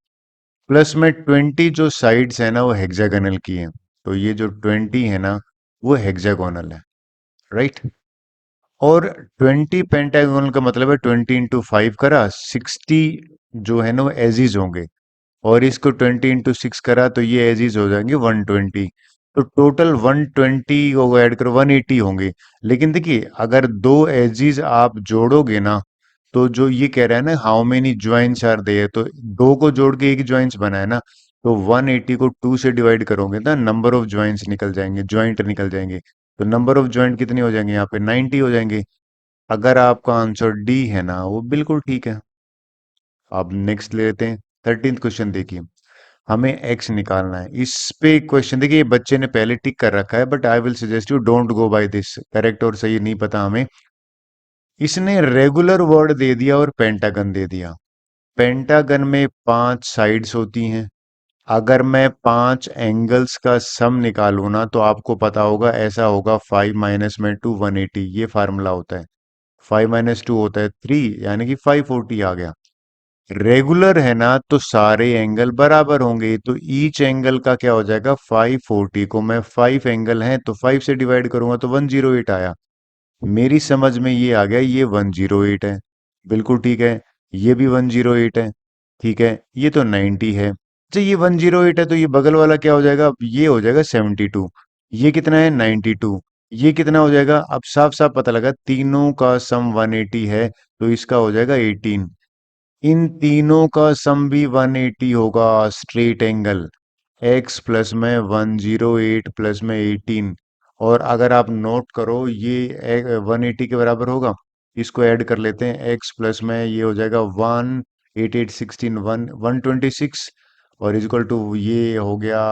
प्लस में 20 जो साइड्स है ना, वो हेक्सागोनल की हैं। तो ये जो 20 है ना, वो हेक्सागोनल है। राइट। और 20 पेंटागोनल का मतलब है 20 × 5 करा 60, जो है ना वो एजिज होंगे। और इसको 20 × 6 करा तो ये एजिज हो जाएंगे 120। तो टोटल 120 को ऐड करो 180 होंगे। लेकिन देखिए, अगर दो एजिज आप जोड़ोगे ना, तो जो ये कह रहा है ना, how many joints are there, तो दो को जोड़ के एक ज्वाइंट्स बना है ना, तो 180 को 2 से डिवाइड करोगे ना, नंबर ऑफ ज्वाइंट्स निकल जाएंगे, ज्वाइंट निकल जाएंगे। तो नंबर ऑफ ज्वाइंट कितने हो जाएंगे यहाँ पे? 90 हो जाएंगे। अगर आपका आंसर डी है ना, वो बिल्कुल ठीक है। अब नेक्स्ट ले लेते हैं। 13th क्वेश्चन देखिए। हमें एक्स निकालना है। इस पे क्वेश्चन देखिए, ये बच्चे ने पहले टिक कर रखा है, but I will suggest you don't go by this, correct और सही नहीं पता हमें। इसने रेगुलर वर्ड दे दिया और पेंटागन दे दिया। पेंटागन में 5 साइड्स होती हैं। अगर मैं 5 एंगल्स का सम निकालूं ना, तो आपको पता होगा ऐसा होगा, 5 - में 2 180, ये फार्मूला होता है। 5 - 2 होता है 3, यानी कि 540 आ गया। रेगुलर है ना, तो सारे एंगल बराबर होंगे, तो ईच एंगल का क्या हो जाएगा? 540 को मैं 5 एंगल हैं तो 5 से डिवाइड करूंगा तो 108 आया। मेरी समझ में ये आ गया, ये 108 है। बिल्कुल ठीक है। ये भी 108 है। ठीक है, ये तो 90 है। अच्छा, ये 108 है, तो ये बगल वाला क्या हो जाएगा? अब ये हो जाएगा 72। ये कितना है? 92। ये कितना हो जाएगा? अब साफ साफ पता लगा, तीनों का सम 180 है, तो इसका हो जाएगा 18। इन तीनों का सम भी 180 होगा, स्ट्रेट एंगल। एक्स प्लस में 108 प्लस में 18। और अगर आप नोट करो, ये 180 के बराबर होगा। इसको ऐड कर लेते हैं, एक्स प्लस में ये हो जाएगा 1 8 8 16 126, और इक्वल टू ये हो गया।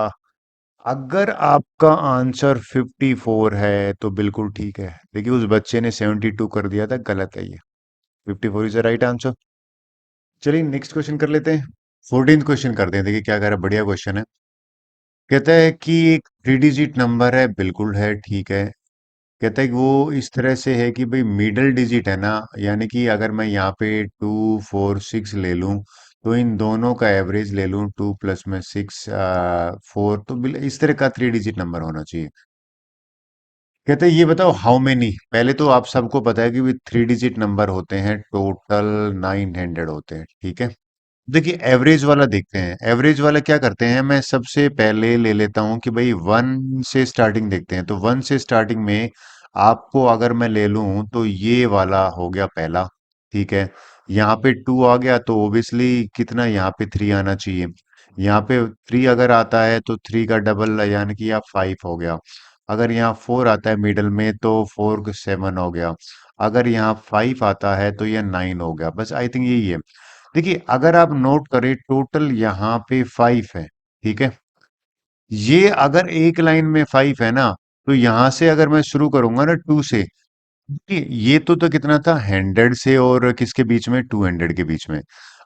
अगर आपका आंसर 54 है तो बिल्कुल ठीक है। देखिए, उस बच्चे ने 72 कर दिया था, गलत है ये। 54 इज द राइट आंसर। चलिए नेक्स्ट क्वेश्चन कर लेते हैं। 14th क्वेश्चन करते हैं, देखिए क्या कह रहा है, बढ़िया क्वेश्चन है। कहता है कि एक 3 डिजिट नंबर है, बिल्कुल है, ठीक है। कहता है कि वो इस तरह से है कि भाई मिडिल डिजिट है ना, यानी कि अगर मैं यहाँ पे 2 4 6 ले लूं, तो इन दोनों का एवरेज ले लूं, 2 + में 6 4, तो इस तरह का 3 डिजिट नंबर होना चाहिए। कहते हैं ये बताओ हाउ मेनी, पहले तो आप सबको पता है कि 3 डिजिट नंबर होते हैं, टोटल 900 होते हैं, ठीक है। देखिए, एवरेज वाला देखते हैं। एवरेज वाला क्या करते हैं, मैं सबसे पहले ले लेता हूं कि भाई 1 से स्टार्टिंग देखते हैं, तो 1 से स्टार्टिंग में आपको अगर मैं ले लूं, तो ये वाला हो गया पहला। ठीक है। यहाँ पे 2 आ गया, तो ओबियसली कितना, यहाँ पे 3 आना चाहिए। यहाँ पे 3 अगर आता है तो 3 का डबल, यानी कि यहाँ 5 हो गया। अगर यहाँ 4 आता है मिडल में, तो 4 7 हो गया। अगर यहाँ 5 आता है तो ये 9 हो गया। बस आई थिंक यही है। देखिए, अगर आप नोट करें, टोटल यहाँ पे 5 है। ठीक है। ये अगर एक लाइन में 5 है ना, तो यहां से अगर मैं शुरू करूंगा ना 2 से, ये तो कितना था, 100 से और किसके बीच में, 200 के बीच में।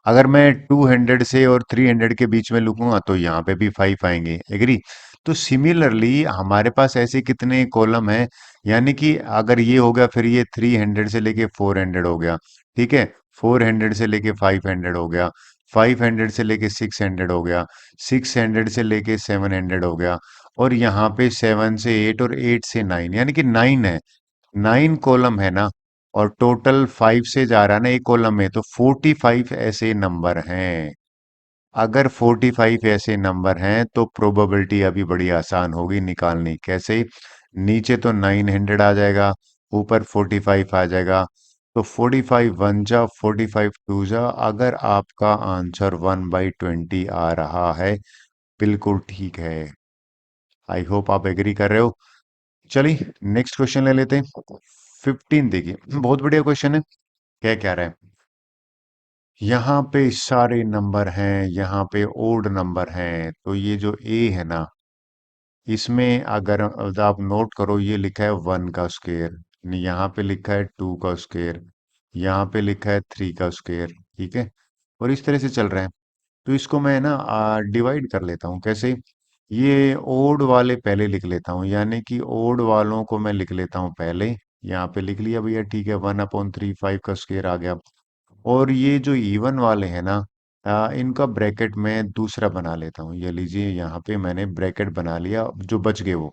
अगर मैं 200 से और 300 के बीच में लिखूंगा, तो यहाँ पे भी 5 आएंगे, एग्री। तो सिमिलरली हमारे पास ऐसे कितने कॉलम हैं, यानी कि अगर ये हो गया, फिर ये 300 से लेके 400 हो गया। ठीक है। 400 से लेके 500 हो गया। 500 से लेके 600 हो गया। 600 से लेके 700 हो गया। और यहाँ पे 7 से 8 और 8 से 9, यानी कि 9 है। 9 कॉलम है ना, और टोटल 5 से जा रहा है ना एक कॉलम में, तो 45 ऐसे नंबर हैं। अगर 45 ऐसे नंबर हैं, तो प्रोबेबिलिटी अभी बड़ी आसान होगी निकालनी। कैसे? नीचे तो 900 आ जाएगा, ऊपर 45 आ जाएगा। तो 45 वन जा 45 टू जा, अगर आपका आंसर 1/20 आ रहा है, बिल्कुल ठीक है। आई होप आप एग्री कर रहे हो। चलिए नेक्स्ट क्वेश्चन ले लेते हैं। 15 देखिए, बहुत बढ़िया क्वेश्चन है। क्या कह रहा है, यहाँ पे सारे नंबर हैं, यहाँ पे ओड नंबर हैं, तो ये जो ए है ना, इसमें अगर आप नोट करो, ये लिखा है 1 का स्क्वायर, यहाँ पे लिखा है 2 का स्क्वायर, यहाँ पे लिखा है 3 का स्क्वायर। ठीक है, और इस तरह से चल रहा है। तो इसको मैं ना डिवाइड कर लेता हूँ। कैसे? ये ओड वाले पहले लिख लेता हूँ, यानी कि ओड वालों को मैं लिख लेता हूँ पहले। यहाँ पे लिख लिया भैया, ठीक है, 1/3 5 का स्क्वायर आ गया। और ये जो इवन वाले हैं ना, इनका ब्रैकेट मैं दूसरा बना लेता हूँ। ये लीजिए, यहाँ पे मैंने ब्रैकेट बना लिया, जो बच गए वो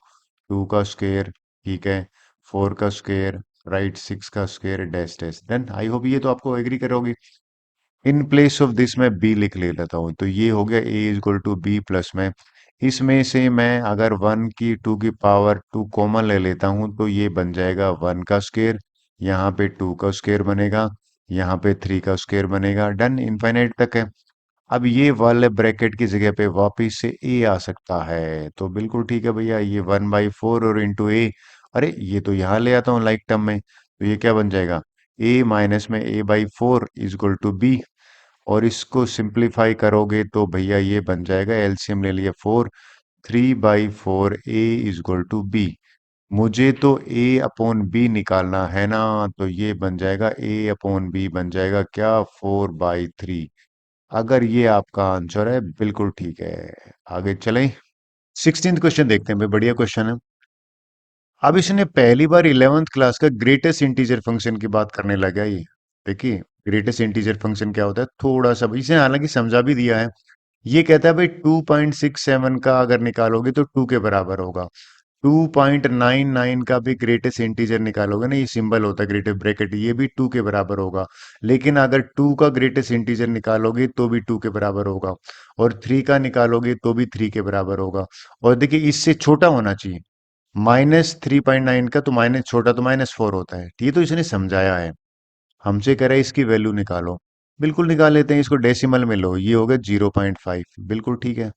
2 का स्क्वायर, ठीक है, 4 का स्क्वायर, राइट, 6 का square, dash dash. Then I hope ये तो आपको एग्री करोगे। इन प्लेस ऑफ दिस मैं बी लिख ले लेता हूँ, तो ये हो गया A is equal to B plus में। इसमें से मैं अगर 1 की 2 की पावर 2 कॉमन ले लेता हूँ, तो ये बन जाएगा 1 का स्क्वायर, यहाँ पे 2 का स्क्वायर बनेगा, यहाँ पे 3 का स्क्वायर बनेगा। डन, इनफाइनाइट तक है। अब ये वाले ब्रैकेट की जगह पे वापिस से ए आ सकता है, तो बिल्कुल ठीक है भैया, ये 1/4 और इंटू ए। अरे ये तो यहाँ ले आता हूँ लाइक टर्म में, तो ये क्या बन जाएगा, ए माइनस में a/4 is equal to B. और इसको सिंप्लीफाई करोगे तो भैया ये बन जाएगा, एलसीएम ले लिया 4, 3/4 ए इज इक्वल टू बी। मुझे तो ए अपॉन बी निकालना है ना, तो ये बन जाएगा ए अपॉन बी बन जाएगा क्या, 4/3। अगर ये आपका आंसर है, बिल्कुल ठीक है। आगे चलें, 16th क्वेश्चन देखते हैं भाई, बढ़िया क्वेश्चन है। अब इसने पहली बार 11th क्लास का ग्रेटेस्ट इंटीजर फंक्शन की बात करने लगा ये। देखिए, ग्रेटेस्ट इंटीजर फंक्शन क्या होता है, थोड़ा सा इसे हालांकि समझा भी दिया है। ये कहता है भाई 2.67 का अगर निकालोगे तो 2 के बराबर होगा। 2.99 का भी ग्रेटेस्ट इंटीजर निकालोगे ना, ये सिंबल होता है ग्रेटेस्ट ब्रैकेट, ये भी 2 के बराबर होगा। लेकिन अगर 2 का ग्रेटेस्ट इंटीजर निकालोगे तो भी 2 के बराबर होगा, और 3 का निकालोगे तो भी 3 के बराबर होगा। और देखिए, इससे छोटा होना चाहिए। -3.9 का तो माइनस छोटा तो -4 होता है। ये तो इसने समझाया है। हमसे कह रहा है इसकी वैल्यू निकालो। बिल्कुल निकाल लेते हैं, इसको डेसिमल में लो, ये होगा 0.5, बिल्कुल ठीक है।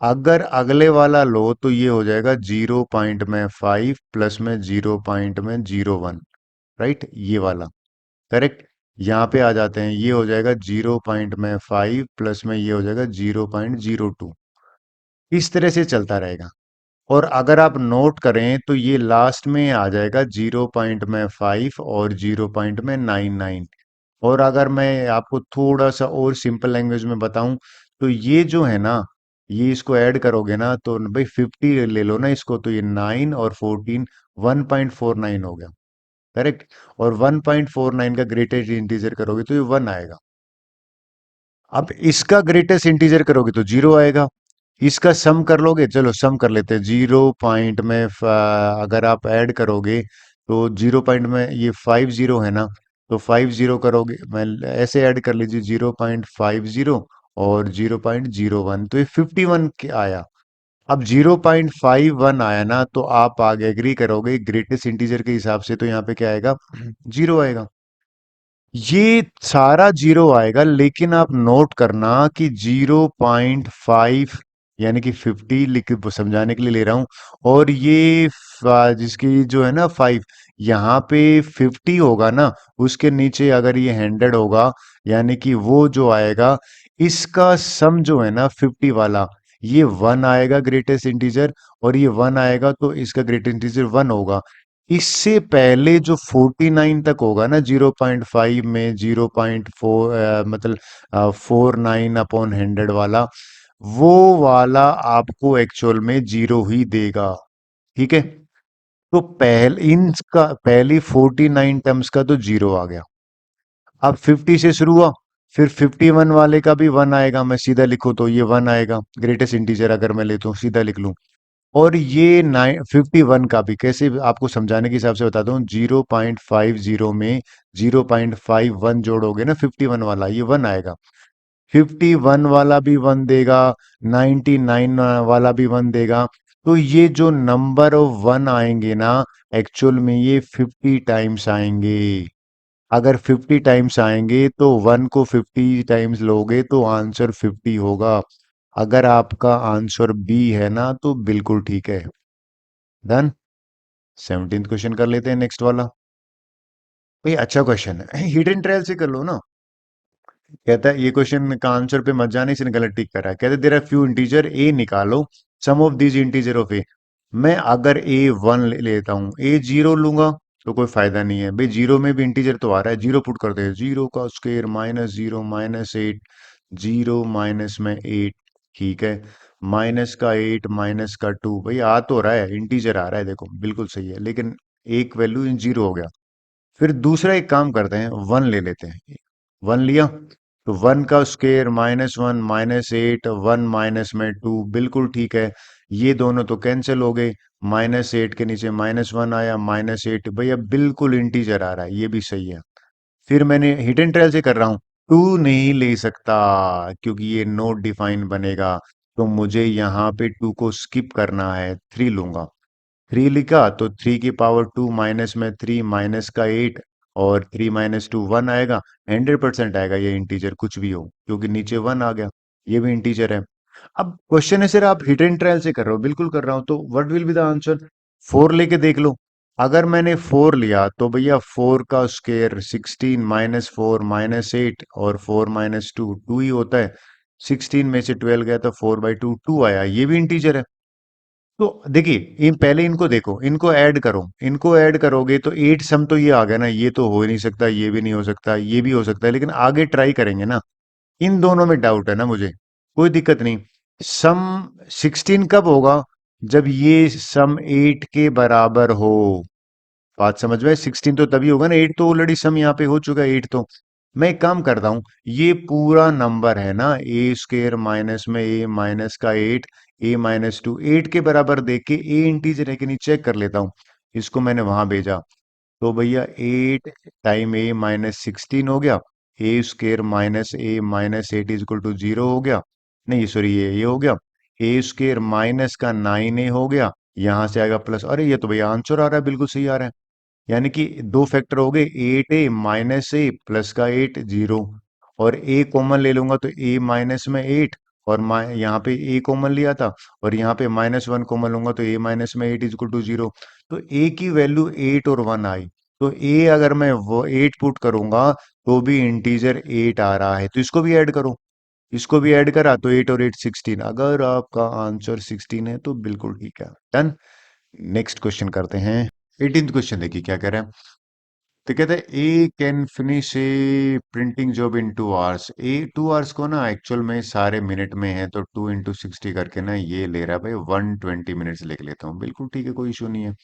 अगर अगले वाला लो तो ये हो जाएगा 0.5 प्लस में 0.01, राइट, ये वाला करेक्ट। यहाँ पे आ जाते हैं, ये हो जाएगा 0.5 प्लस में ये हो जाएगा 0.02। इस तरह से चलता रहेगा। और अगर आप नोट करें तो ये लास्ट में आ जाएगा 0.5 और 0.99। और अगर मैं आपको थोड़ा सा और सिंपल लैंग्वेज में बताऊं, तो ये जो है ना, ये इसको ऐड करोगे ना तो भाई 50 ले लो ना इसको, तो ये 9 और 14 1.49 हो गया, करेक्ट। और 1.49 का ग्रेटेस्ट इंटीजर करोगे तो ये 1 आएगा। अब इसका ग्रेटेस्ट इंटीजर करोगे तो 0 आएगा। इसका सम कर लोगे, चलो सम कर लेते हैं। 0 पॉइंट में अगर आप ऐड करोगे तो 0 पॉइंट में ये 50 है ना, तो 50 करोगे, मैं ऐसे ऐड कर लीजिए, 0.50 और 0.01, तो ये 51 के आया। अब 0.51 आया ना, तो आप आगे एग्री करोगे ग्रेटेस्ट इंटीजर के हिसाब से, तो यहाँ पे क्या आएगा, 0 आएगा। ये सारा 0 आएगा, लेकिन आप नोट करना कि 0.5 यानी कि 50 लिख समझाने के लिए ले रहा हूं। और ये जिसकी जो है ना 5, यहाँ पे 50 होगा ना, उसके नीचे अगर ये 100 होगा, यानी कि वो जो आएगा, इसका सम जो है ना 50 वाला, ये 1 आएगा ग्रेटेस्ट इंटीजर। और ये 1 आएगा तो इसका ग्रेटेस्ट इंटीजर 1 होगा। इससे पहले जो 49 तक होगा ना 0.5 में 0.4 मतलब 49/100 वाला, वो वाला आपको एक्चुअल में 0 ही देगा। ठीक है, तो इनका पहली 49 टर्म्स का तो 0 आ गया। अब 50 से शुरू हुआ, फिर 51 वाले का भी 1 आएगा, मैं सीधा लिखूं तो ये 1 आएगा, ग्रेटेस्ट इंटीजर अगर मैं लेता हूँ सीधा लिख लूं। और ये 51 का भी कैसे आपको समझाने के हिसाब से बताता हूँ, 0.50 में 0.51 जोड़ोगे ना 51 वाला, ये 1 आएगा। 51 वाला भी 1 देगा, 99 वाला भी 1 देगा। तो ये जो नंबर ऑफ 1 आएंगे ना, एक्चुअल में ये 50 टाइम्स आएंगे। अगर 50 टाइम्स आएंगे तो 1 को 50 टाइम्स लोगे तो आंसर 50 होगा। अगर आपका आंसर बी है ना तो बिल्कुल ठीक है। डन। 17th क्वेश्चन कर लेते हैं, नेक्स्ट वाला। भाई अच्छा क्वेश्चन है, हिडन ट्रायल से कर लो ना। कहता है ये क्वेश्चन का आंसर पे मत जाने, इसने गलत टिक करा है। कहता है there are few integer a निकालो, सम ऑफ दिस इंटीजर ऑफ ए। मैं अगर ए 1 लेता हूँ, ए 0 लूंगा तो कोई फायदा नहीं है भाई, जीरो में भी इंटीजर तो आ रहा है, जीरो पुट करते हैं, 0 का स्क्वायर -0 -8, 0 माइनस में 8, ठीक है, -8 -2, भाई आ तो रहा है, इंटीजर आ रहा है, देखो बिल्कुल सही है, लेकिन एक वैल्यू इन 0 हो गया। फिर दूसरा एक काम करते हैं, 1 ले लेते हैं। 1 लिया तो 1 का स्क्वायर -1 -8, 1 - 2, बिल्कुल ठीक है। ये दोनों तो कैंसिल हो गए, -8 के नीचे -1 आया, -8, भैया बिल्कुल इंटीजर आ रहा है, ये भी सही है। फिर मैंने हिडन ट्रायल से कर रहा हूं, 2 नहीं ले सकता क्योंकि ये नोट डिफाइन बनेगा, तो मुझे यहाँ पे 2 को स्किप करना है, 3 लूंगा। 3 लिखा तो 3 की पावर 2 माइनस में 3 माइनस का 8, और 3 - 2 1 आएगा। 100% आएगा ये इंटीजर, कुछ भी हो, क्योंकि नीचे 1 आ गया, ये भी इंटीजर है। अब क्वेश्चन है सर आप हिट एंड ट्रायल से कर रहे हो, बिल्कुल कर रहा हूं, तो what will be the answer? 4 लेके देख लो। अगर मैंने 4 लिया तो भैया 4 का स्क्वायर 16 -4 -8, और 4 - 2 2 ही होता है। 16 में से 12 गया तो 4/2 2 आया, ये भी इंटीजर है। तो देखिए, इन पहले इनको देखो, इनको ऐड करो, इनको ऐड करोगे तो 8 सम तो ये आ गया ना, ये तो हो ही नहीं सकता, ये भी नहीं हो सकता, ये भी हो सकता है, लेकिन आगे ट्राई करेंगे ना। इन दोनों में डाउट है ना मुझे, कोई दिक्कत नहीं। सम 16 कब होगा? जब ये सम 8 के बराबर हो। बात समझ में? 16 तो तभी होगा ना, 8 तो ऑलरेडी सम यहाँ पे हो चुका है, 8 तो। मैं एक काम करता हूँ, ये पूरा नंबर है ना, A² माइनस में A माइनस का 8, A - 2, 8 के बराबर देख के ए इंटीजर है कि नहीं चेक कर लेता हूँ। इसको मैंने वहां भेजा, तो भैया 8 टाइम A - 16 हो गया, A² माइनस A - 8 = 0 हो गया। नहीं सॉरी, ये हो गया, A² माइनस का 9A हो गया, यहां से आएगा प्लस, अरे ये तो भैया आंसर आ रहा है, बिल्कुल सही आ रहा है। यानी कि दो फैक्टर हो गए, 8A माइनस ए प्लस का 8 0, और ए कॉमन ले लूंगा तो ए माइनस में 8, और यहाँ पे ए कॉमन लिया था, और यहाँ पे -1 कॉमन लूंगा तो ए माइनस में 8 = 0। तो ए की वैल्यू 8 और 1 आई, तो ए अगर मैं वो 8 पुट करूंगा तो भी इंटीजर 8 आ रहा है, तो इसको भी ऐड करो। इसको भी ऐड करा तो 8 और 8 16, अगर आपका आंसर 16 है तो बिल्कुल ठीक है। डन। नेक्स्ट क्वेश्चन करते हैं। 18th क्वेश्चन देखिए क्या कह रहा है। तो कहते हैं A can finish a printing job in 2 hours. A 2 hours को ना एक्चुअल में सारे मिनट में है, तो 2 × 60 करके ना ये ले रहा है भाई 120 मिनट्स, लिख लेता हूँ, बिल्कुल ठीक है, कोई इशू नहीं है।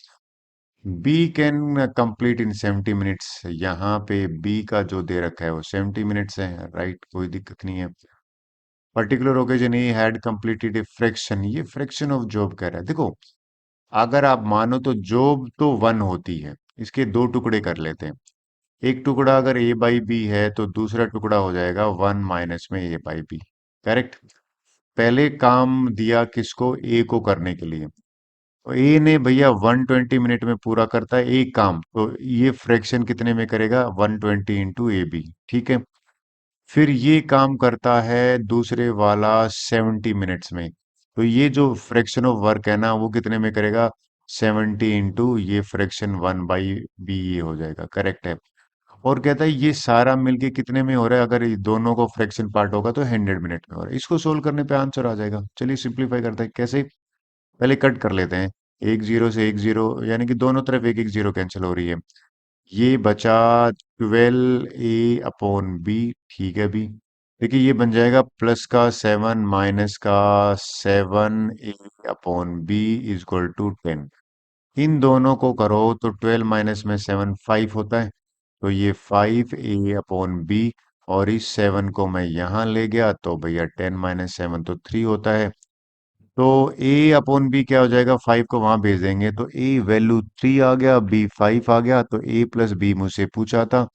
B can complete in 70 minutes, यहाँ पे बी का जो दे रखा है वो 70 मिनट्स है, राइट, कोई दिक्कत नहीं है। Particular occasion he had completed a fraction, ये फ्रैक्शन ऑफ जॉब कह रहा है। देखो, अगर आप मानो तो जॉब तो 1 होती है, इसके दो टुकड़े कर लेते हैं। एक टुकड़ा अगर A/B है तो दूसरा टुकड़ा हो जाएगा 1 माइनस में A/B। करेक्ट। पहले काम दिया किसको, ए को करने के लिए, तो ए ने भैया 120 मिनट में पूरा करता है एक काम, तो ये फ्रैक्शन कितने में करेगा, 120 × AB, ठीक है। फिर ये काम करता है दूसरे वाला 70 मिनट्स में, तो ये जो फ्रैक्शन ऑफ वर्क है ना वो कितने में करेगा, 70 ये फ्रैक्शन 1/B ये हो जाएगा, करेक्ट है। और कहता है ये सारा मिलके कितने में हो रहा है, अगर ये दोनों को फ्रैक्शन पार्ट होगा तो 100 मिनट में हो रहा है। इसको सोल्व करने पे आंसर आ जाएगा। चलिए सिंप्लीफाई करते हैं, कैसे? पहले कट कर लेते हैं, एक जीरो से एक जीरो, यानी कि दोनों तरफ एक एक जीरो कैंसिल हो रही है, ये बचा 12A/B, ठीक है भी। देखिए ये बन जाएगा प्लस का 7 माइनस का 7A/B = 10। इन दोनों को करो तो 12 माइनस में 7 5 होता है, तो ये 5A/B, और इस 7 को मैं यहाँ ले गया तो भैया 10 - 7 तो 3 होता है। तो A/B क्या हो जाएगा, 5 को वहां भेज देंगे तो A वैल्यू 3 आ गया, B 5 आ गया, तो A+B मुझसे पूछा था,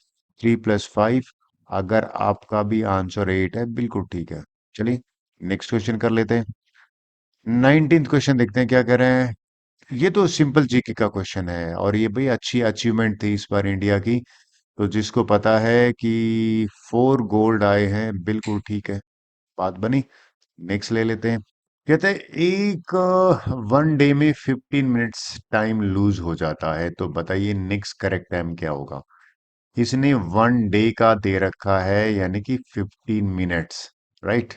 3 + 5। अगर आपका भी आंसर 8 है, बिल्कुल ठीक है। चलिए नेक्स्ट क्वेश्चन कर लेते हैं। 19th क्वेश्चन देखते हैं क्या कह रहे हैं। ये तो सिंपल जीके का क्वेश्चन है, और ये भाई अच्छी अचीवमेंट थी इस बार इंडिया की। तो जिसको पता है कि 4 गोल्ड आए हैं, बिल्कुल ठीक है, बात बनी। नेक्स्ट ले लेते हैं। कहते हैं एक 1 डे में 15 मिनट्स टाइम लूज हो जाता है, तो बताइए नेक्स्ट करेक्ट टाइम क्या होगा। इसने 1 डे का दे रखा है, यानी कि 15 मिनट्स, राइट।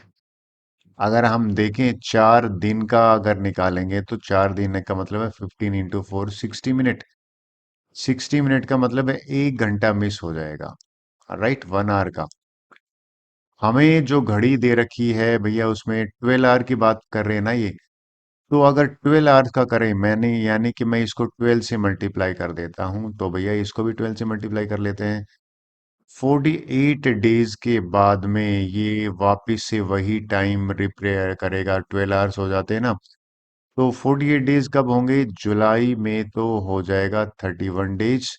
अगर हम देखें 4 दिन का अगर निकालेंगे, तो 4 दिन का मतलब है 15 × 4 60 मिनट। 60 मिनट का मतलब है 1 घंटा मिस हो जाएगा, राइट, 1 आवर का। हमें जो घड़ी दे रखी है भैया, उसमें 12 आवर की बात कर रहे हैं ना ये। तो अगर 12 आवर्स का करें मैंने, यानी कि मैं इसको 12 से मल्टीप्लाई कर देता हूं, तो भैया इसको भी 12 से मल्टीप्लाई कर लेते हैं। 48 डेज के बाद में ये वापिस से वही टाइम रिपेयर करेगा। 12 आवर्स हो जाते हैं ना, तो 48 डेज कब होंगे? जुलाई में तो हो जाएगा 31 डेज,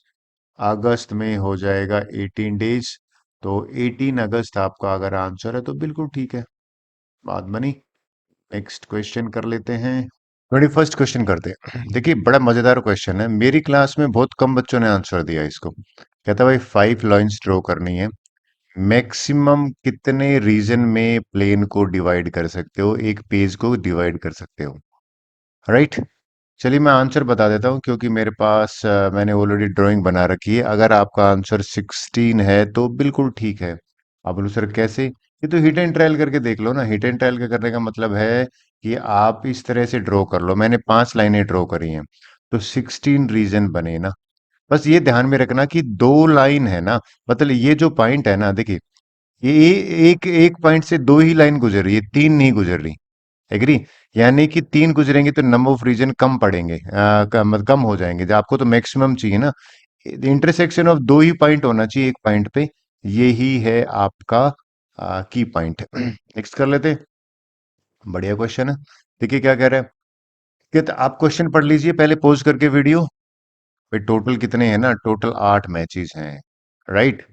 अगस्त में हो जाएगा 18 डेज। तो 18 अगस्त आपका अगर आंसर है तो बिल्कुल ठीक है, बात बनी। नेक्स्ट क्वेश्चन कर लेते हैं। 21st क्वेश्चन करते हैं। देखिए बड़ा मजेदार क्वेश्चन है, मेरी क्लास में बहुत कम बच्चों ने आंसर दिया इसको। कहता भाई 5 लाइन्स ड्रॉ करनी है, मैक्सिमम कितने रीजन में प्लेन को डिवाइड कर सकते हो, एक पेज को डिवाइड कर सकते हो, राइट। चलिए मैं आंसर बता देता हूँ, क्योंकि मेरे पास मैंने ऑलरेडी ड्राइंग बना रखी है। अगर आपका आंसर 16 है तो बिल्कुल ठीक है। आप बोलो सर कैसे? ये तो हिट एंड ट्रायल करके देख लो ना। हिट एंड ट्रायल का करने का मतलब है कि आप इस तरह से ड्रॉ कर लो। मैंने 5 लाइनें ड्रॉ करी हैं, तो 16 रीजन बने ना। बस ये ध्यान में रखना कि 2 लाइन है ना, मतलब ये जो पॉइंट है ना, देखिए ये एक एक पॉइंट से 2 ही लाइन गुजर रही है, 3 नहीं गुजर रही। एग्री? यानी कि 3 गुजरेंगे तो नंबर ऑफ रीजन कम पड़ेंगे, कम हो जाएंगे। जो आपको तो मैक्सिमम चाहिए ना, इंटरसेक्शन ऑफ 2 ही पॉइंट होना चाहिए एक पॉइंट पे। यही है आपका की पॉइंट। नेक्स्ट कर लेते हैं। बढ़िया क्वेश्चन है। देखिए क्या कह रहा है, कि तो आप क्वेश्चन पढ़ लीजिए पहले पॉज करके वीडियो। भाई टोटल कितने हैं ना, टोटल 8 मैचेस हैं, राइट।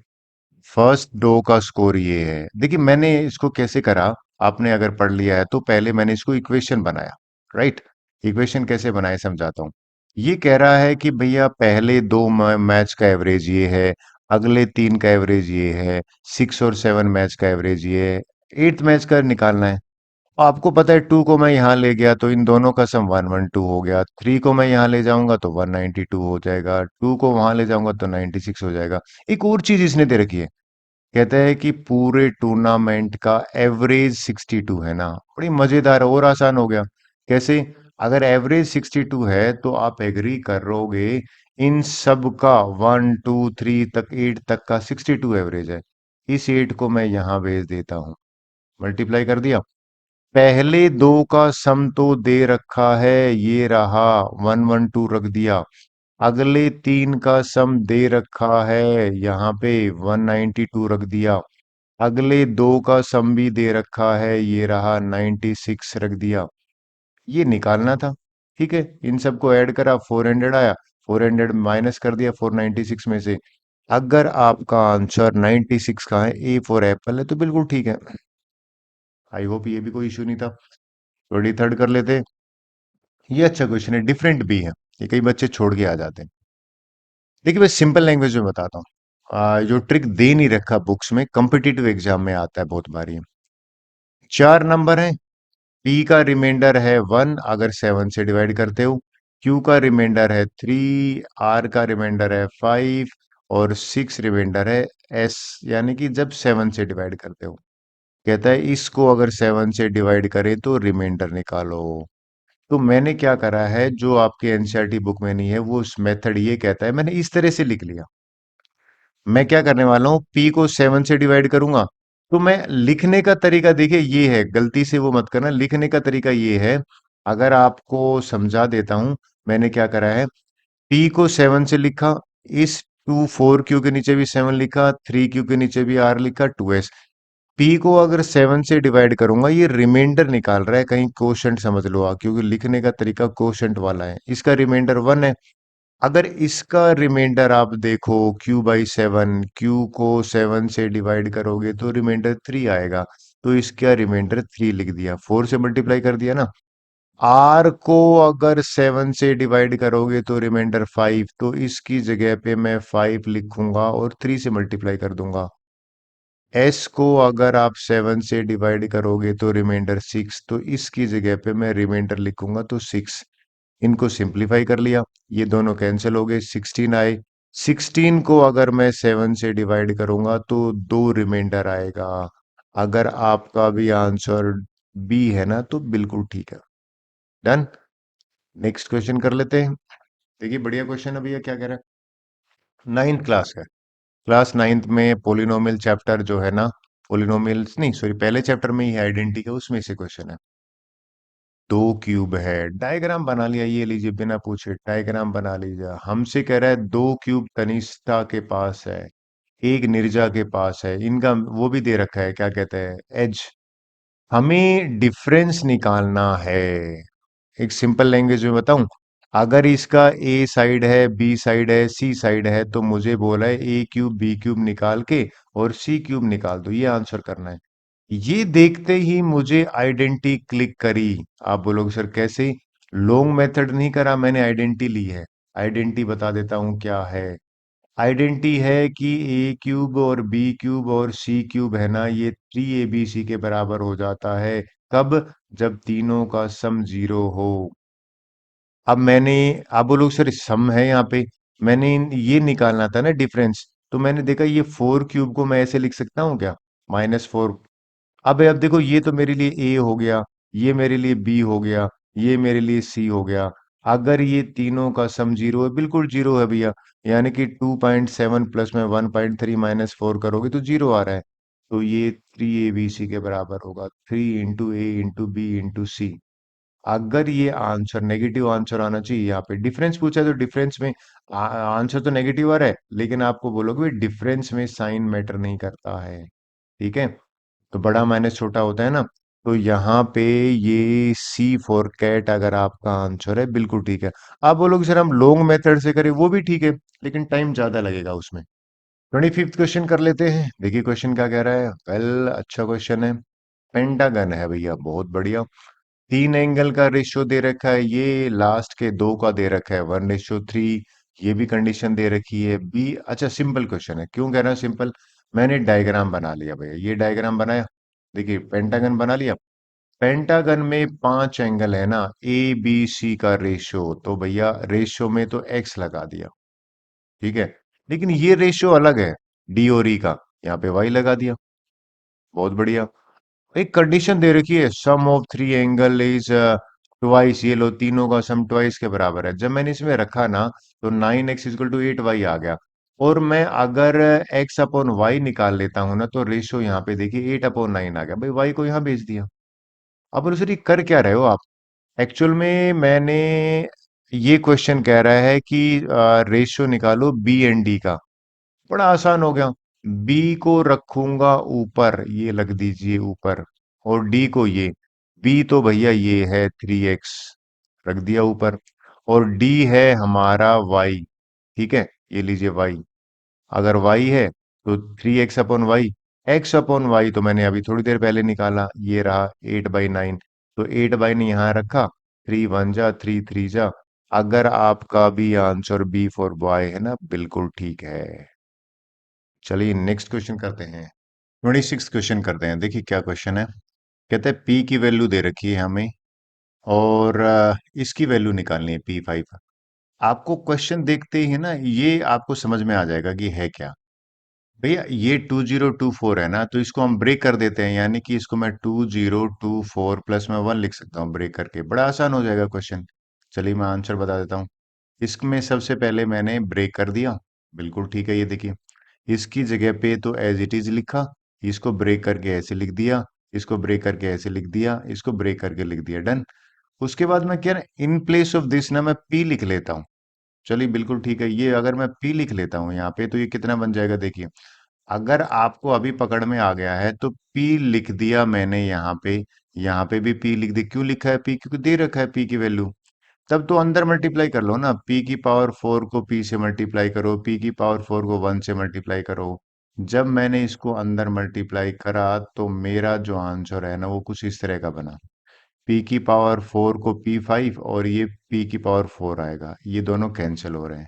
फर्स्ट दो का स्कोर ये है। देखिए मैंने इसको कैसे करा, आपने अगर पढ़ लिया है तो पहले मैंने इसको इक्वेशन बनाया, राइट। इक्वेशन कैसे बनाए समझाता हूँ। ये कह रहा है कि भैया पहले दो मैच का एवरेज ये है, अगले 3 का एवरेज ये है, 6 और 7 मैच का एवरेज ये है, 8th मैच का निकालना है। आपको पता है 2 को मैं यहाँ ले गया तो इन दोनों का सम 112 हो गया, 3 को मैं यहाँ ले जाऊंगा तो 192 हो जाएगा, 2 को वहां ले जाऊंगा तो 96 हो जाएगा। एक और चीज इसने दे रखी है, कहता है कि पूरे टूर्नामेंट का एवरेज 62 है ना। बड़ी मजेदार और आसान हो गया। कैसे? अगर एवरेज 62 है तो आप एग्री करोगे इन सब का 1 2 3 तक 8 तक का 62 एवरेज है। इस 8 को मैं यहां भेज देता हूं, मल्टीप्लाई कर दिया। पहले दो का सम तो दे रखा है, ये रहा 112 रख दिया। अगले 3 का सम दे रखा है, यहाँ पे 192 रख दिया। अगले दो का सम भी दे रखा है, ये रहा 96 रख दिया। ये निकालना था, ठीक है। इन सबको ऐड करा, 400 आया। 400 माइनस कर दिया 496 में से। अगर आपका आंसर 96 का है, ए फॉर एप्पल है, तो बिल्कुल ठीक है। आई होप ये भी कोई इशू नहीं था। 23rd कर लेते। ये अच्छा क्वेश्चन है, डिफरेंट भी है, ये कई बच्चे छोड़ के आ जाते हैं। देखिए मैं सिंपल लैंग्वेज में बताता हूँ। जो ट्रिक दे नहीं रखा बुक्स में, कॉम्पिटिटिव एग्जाम में आता है बहुत बारी। 4 नंबर है, पी का रिमाइंडर है 1 अगर 7 से डिवाइड करते हो, क्यू का रिमाइंडर है 3, आर का रिमाइंडर है 5 और 6 रिमाइंडर है एस, यानी कि जब 7 से डिवाइड करते हो। कहता है इसको अगर 7 से डिवाइड करें तो रिमाइंडर निकालो। तो मैंने क्या करा है, जो आपके एनसीईआरटी बुक में नहीं है, वो उस मेथड ये कहता है, मैंने इस तरह से लिख लिया। मैं क्या करने वाला हूँ, पी को 7 से डिवाइड करूंगा। तो मैं लिखने का तरीका देखिए ये है, गलती से वो मत करना। लिखने का तरीका ये है, अगर आपको समझा देता हूं। मैंने क्या करा है, पी को 7 से लिखा, इस 4 क्यू के नीचे भी 7 लिखा, 3 क्यू के नीचे भी आर लिखा, 2s। पी को अगर 7 से डिवाइड करूंगा, ये रिमाइंडर निकाल रहा है, कहीं कोशेंट समझ लो आप, क्योंकि लिखने का तरीका कोशेंट वाला है। इसका रिमाइंडर 1 है। अगर इसका रिमाइंडर आप देखो Q/7, Q को 7 से डिवाइड करोगे तो रिमाइंडर 3 आएगा। तो इसका रिमाइंडर 3 लिख दिया, 4 से मल्टीप्लाई कर दिया ना। आर को अगर 7 से डिवाइड करोगे तो रिमाइंडर 5, तो इसकी जगह पे मैं 5 लिखूंगा और 3 से मल्टीप्लाई कर दूंगा। एस को अगर आप 7 से डिवाइड करोगे तो रिमाइंडर 6, तो इसकी जगह पे मैं रिमाइंडर लिखूंगा तो 6। इनको सिंप्लीफाई कर लिया, ये दोनों कैंसिल हो गए, 16 आए। 16 को अगर मैं 7 से डिवाइड करूंगा तो दो रिमाइंडर आएगा। अगर आपका भी आंसर बी है ना, तो बिल्कुल ठीक है। डन। नेक्स्ट क्वेश्चन कर लेते हैं। देखिए बढ़िया क्वेश्चन है भैया, क्या कह रहा है। नाइन्थ क्लास है। क्लास नाइन्थ में पोलिनोमियल चैप्टर जो है ना, पोलिनोमियल्स नहीं, सॉरी, पहले चैप्टर में ही आइडेंटिटी का, उसमें से क्वेश्चन है। दो क्यूब है, डायग्राम बना लिया, ये लीजिए, बिना पूछे डायग्राम बना लीजिए। हमसे कह रहा है दो क्यूब तनिष्ठा के पास है, एक नीरजा के पास है, इनका वो भी दे रखा है, क्या कहते हैं, एज। हमें डिफरेंस निकालना है। एक सिंपल लैंग्वेज में बताऊं, अगर इसका ए साइड है, बी साइड है, सी साइड है, तो मुझे बोला है ए क्यूब बी क्यूब निकाल के और सी क्यूब निकाल दो, ये आंसर करना है। ये देखते ही मुझे आइडेंटिटी क्लिक करी। आप बोलोगे सर कैसे, लॉन्ग मेथड नहीं करा, मैंने आइडेंटिटी ली है। आइडेंटिटी बता देता हूं क्या है। आइडेंटिटी है कि ए क्यूब और बी क्यूब और सी क्यूब है ना, ये 3abc के बराबर हो जाता है। कब, जब तीनों का सम 0 हो। अब मैंने, आप बोलोगे सर सम है यहाँ पे, मैंने ये निकालना था ना डिफरेंस, तो मैंने देखा ये 4 क्यूब को मैं ऐसे लिख सकता हूँ क्या, -4। अब देखो, ये तो मेरे लिए ए हो गया, ये मेरे लिए बी हो गया, ये मेरे लिए सी हो गया। अगर ये तीनों का सम 0 है, बिल्कुल 0 है भैया, यानी कि 2.7 प्लस में 1.3 -4 करोगे तो 0 आ रहा है। तो ये 3abc के बराबर होगा, 3 × a × b × c। अगर ये आंसर नेगेटिव आंसर आना चाहिए, यहाँ पे डिफरेंस पूछा है तो डिफरेंस में आंसर तो नेगेटिव आ रहा है, लेकिन आपको बोलोगे डिफरेंस में साइन मैटर नहीं करता है। ठीक है, तो बड़ा माइनस छोटा होता है ना। तो यहाँ पे ये C फॉर कैट अगर आपका आंसर है, बिल्कुल ठीक है। आप बोलोगे सर हम लॉन्ग मेथड से करें, वो भी ठीक है, लेकिन टाइम ज्यादा लगेगा उसमें। 25th क्वेश्चन कर लेते हैं। देखिए क्वेश्चन क्या कह रहा है, वेल अच्छा क्वेश्चन है। पेंटागन है भैया, बहुत बढ़िया। तीन एंगल का रेशियो दे रखा है, ये लास्ट के दो का दे रखा है 1:3। ये भी कंडीशन दे रखी है बी। अच्छा सिंपल क्वेश्चन है, क्यों कह रहा हूं सिंपल, मैंने डायग्राम बना लिया भैया, ये डायग्राम बनाया। देखिए पेंटागन बना लिया। पेंटागन में 5 एंगल है ना, ABC का रेशियो, तो भैया रेशियो में तो एक्स लगा दिया। ठीक है, लेकिन ये रेशियो अलग है, डी और ई का, यहाँ पे वाई लगा दिया। बहुत बढ़िया। एक कंडीशन दे रखी है, sum of three angle is twice, ये लो तीनों का सम ट्वाइस के बराबर है। जब मैंने इसमें रखा ना, तो 9x = 8y आ गया। और मैं अगर x अपॉन वाई निकाल लेता हूं ना, तो रेशियो यहाँ पे देखिए 8/9 आ गया भाई, y को यहाँ भेज दिया। अब बोलो सर ये कर क्या रहे हो आप। एक्चुअल में मैंने, ये क्वेश्चन कह रहा है कि रेशियो निकालो बी एंड डी का। बड़ा आसान हो गया, बी को रखूंगा ऊपर, ये लग दीजिए ऊपर, और डी को ये, बी तो भैया ये है 3x, रख दिया ऊपर, और डी है हमारा y। ठीक है, ये लीजिए y। अगर y है तो 3x/y, x/y तो मैंने अभी थोड़ी देर पहले निकाला, ये रहा 8/9। तो 8/9 यहाँ रखा, 3 × 1 = 3, 3 × अगर आपका भी आंसर बी फॉर बॉय है ना, बिल्कुल ठीक है। चलिए नेक्स्ट क्वेश्चन करते हैं। 26 क्वेश्चन करते हैं। देखिए क्या क्वेश्चन है, कहते हैं पी की वैल्यू दे रखी है हमें, और इसकी वैल्यू निकालनी है P5। आपको क्वेश्चन देखते ही ना ये आपको समझ में आ जाएगा कि है क्या। भैया ये 2024 है ना, तो इसको हम ब्रेक कर देते हैं, यानी कि इसको मैं 2024 प्लस में 1 लिख सकता हूँ ब्रेक करके, बड़ा आसान हो जाएगा क्वेश्चन। चलिए मैं आंसर बता देता हूँ। इसमें सबसे पहले मैंने ब्रेक कर दिया, बिल्कुल ठीक है, ये देखिए। इसकी जगह पे तो एज इट इज लिखा, इसको ब्रेक करके ऐसे लिख दिया, इसको ब्रेक करके ऐसे लिख दिया, इसको ब्रेक करके लिख दिया, डन। उसके बाद मैं क्या, इन प्लेस ऑफ दिस ना मैं पी लिख लेता हूँ। चलिए बिल्कुल ठीक है, ये अगर मैं पी लिख लेता हूँ यहाँ पे, तो ये कितना बन जाएगा देखिए। अगर आपको अभी पकड़ में आ गया है, तो पी लिख दिया मैंने यहाँ पे भी पी लिख दी। क्यों लिखा है पी, क्योंकि दे रखा है पी की वैल्यू। तब तो अंदर मल्टीप्लाई कर लो ना, P⁴ को P से मल्टीप्लाई करो, P⁴ को 1 से मल्टीप्लाई करो। जब मैंने इसको अंदर मल्टीप्लाई करा, तो मेरा जो आंसर है ना, वो कुछ इस तरह का बना। पी की पावर 4 को P5 और ये पी की पावर 4 आएगा, ये दोनों कैंसिल हो रहे हैं।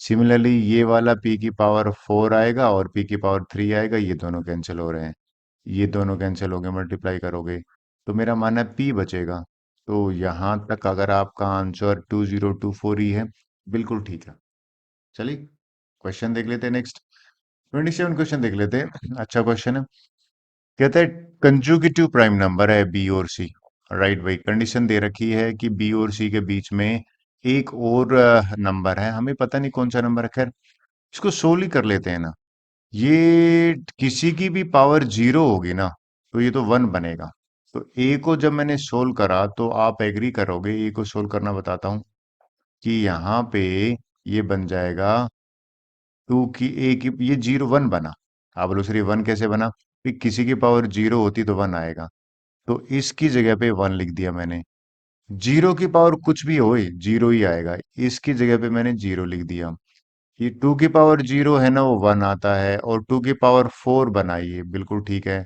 सिमिलरली ये वाला पी की पावर 4 आएगा और पी की पावर 3 आएगा, ये दोनों कैंसिल हो रहे हैं। ये दोनों कैंसिल हो गए, मल्टीप्लाई करोगे तो मेरा मानना है पी बचेगा। तो यहां तक अगर आपका आंसर 2024 ही है, बिल्कुल ठीक है। चलिए क्वेश्चन देख लेते हैं नेक्स्ट। 27 क्वेश्चन देख लेते हैं, अच्छा क्वेश्चन है। कहता है कंजुगेटिव प्राइम नंबर है बी और सी। राइट भाई, कंडीशन दे रखी है कि बी और सी के बीच में एक और नंबर है, हमें पता नहीं कौन सा नंबर है, खैर इसको सोल्व ही कर लेते हैं ना। ये किसी की भी पावर 0 होगी ना, तो ये तो 1 बनेगा। तो ए को जब मैंने सोल्व करा तो आप एग्री करोगे, ए को सोल्व करना बताता हूं कि यहाँ पे ये बन जाएगा टू की ए की, ये 0 1 बना। आप बोलो सर ये 1 कैसे बना, कि किसी की पावर 0 होती तो 1 आएगा, तो इसकी जगह पे 1 लिख दिया मैंने। 0 की पावर कुछ भी हो, 0 ही आएगा, इसकी जगह पे मैंने 0 लिख दिया। ये 2 की पावर 0 है ना, वो 1 आता है, और 2 की पावर 4 बनाइए, बिल्कुल ठीक है।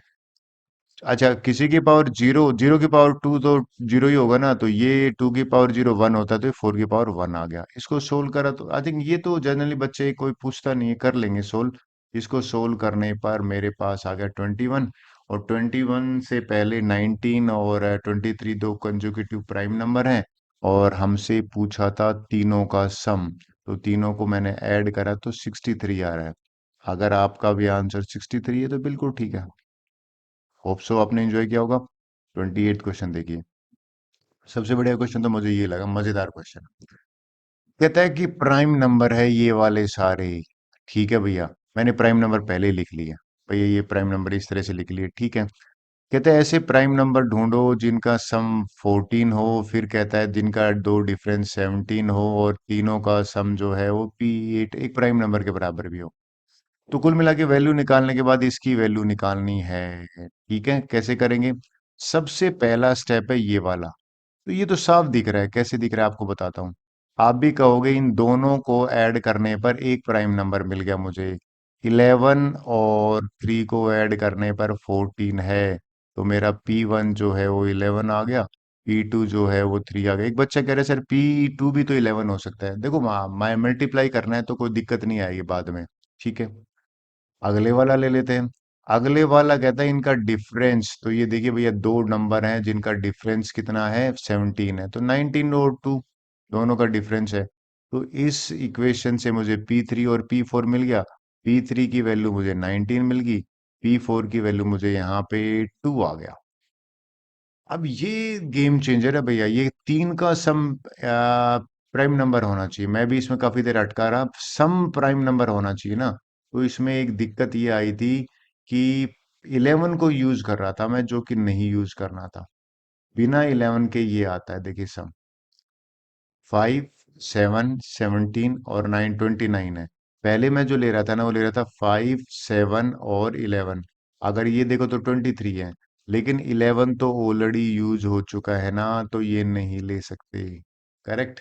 अच्छा, किसी की पावर 0, 0 की पावर 2 तो 0 ही होगा ना, तो ये 2 की पावर 0 1 होता है, तो 4 की पावर 1 आ गया। इसको सोल्व करा तो आई थिंक ये तो जनरली बच्चे कोई पूछता नहीं है, कर लेंगे सोल्व। इसको सोल्व करने पर मेरे पास आ गया 21, और 21 से पहले 19 और 23 दो कंजुगेटिव प्राइम नंबर हैं, और हमसे पूछा था तीनों का सम, तो तीनों को मैंने ऐड करा तो 63 आ रहा है। अगर आपका भी आंसर 63 है तो बिल्कुल ठीक है। होप सो आपने एंजॉय किया होगा। 28 क्वेश्चन देखिए। सबसे बढ़िया क्वेश्चन तो मुझे ये लगा, मजेदार क्वेश्चन। कहता है कि प्राइम नंबर है ये वाले सारे। ठीक है भैया, मैंने प्राइम नंबर पहले ही लिख लिया। भैया ये प्राइम नंबर इस तरह से लिख लिए, ठीक है। कहता है ऐसे प्राइम नंबर ढूंढो जिनका सम 14 हो, फिर कहता है जिनका दो डिफरेंस 17 हो, और तीनों का सम जो है वो P8 एक प्राइम नंबर के बराबर भी हो। तो कुल मिला के वैल्यू निकालने के बाद इसकी वैल्यू निकालनी है। ठीक है, कैसे करेंगे? सबसे पहला स्टेप है ये वाला। तो ये तो साफ दिख रहा है, कैसे दिख रहा है आपको बताता हूँ। आप भी कहोगे इन दोनों को ऐड करने पर एक प्राइम नंबर मिल गया मुझे। 11 और 3 को ऐड करने पर 14 है, तो मेरा P1 जो है वो 11 आ गया, P2 जो है वो 3 आ गया। एक बच्चा कह रहा है सर P2 भी तो 11 हो सकता है। देखो मैं मल्टीप्लाई करना है तो कोई दिक्कत नहीं आएगी बाद में। ठीक है, अगले वाला ले लेते हैं। अगले वाला कहता है इनका डिफरेंस, तो ये देखिए भैया दो नंबर हैं जिनका डिफरेंस कितना है, 17 है, तो 19 और 2 दोनों का डिफरेंस है। तो इस इक्वेशन से मुझे P3 और P4 मिल गया। P3 की वैल्यू मुझे 19 मिल गई, P4 की वैल्यू मुझे यहाँ पे 2 आ गया। अब ये गेम चेंजर है भैया, ये तीन का सम प्राइम नंबर होना चाहिए। मैं भी इसमें काफी देर अटका रहा, सम प्राइम नंबर होना चाहिए ना। तो इसमें एक दिक्कत ये आई थी कि 11 को यूज कर रहा था मैं, जो कि नहीं यूज करना था। बिना 11 के ये आता है, देखिए सम 5 7 17 और 9 29 है। पहले मैं जो ले रहा था ना, वो ले रहा था 5 7 और 11। अगर ये देखो तो 23 है, लेकिन 11 तो ऑलरेडी यूज हो चुका है ना, तो ये नहीं ले सकते। करेक्ट।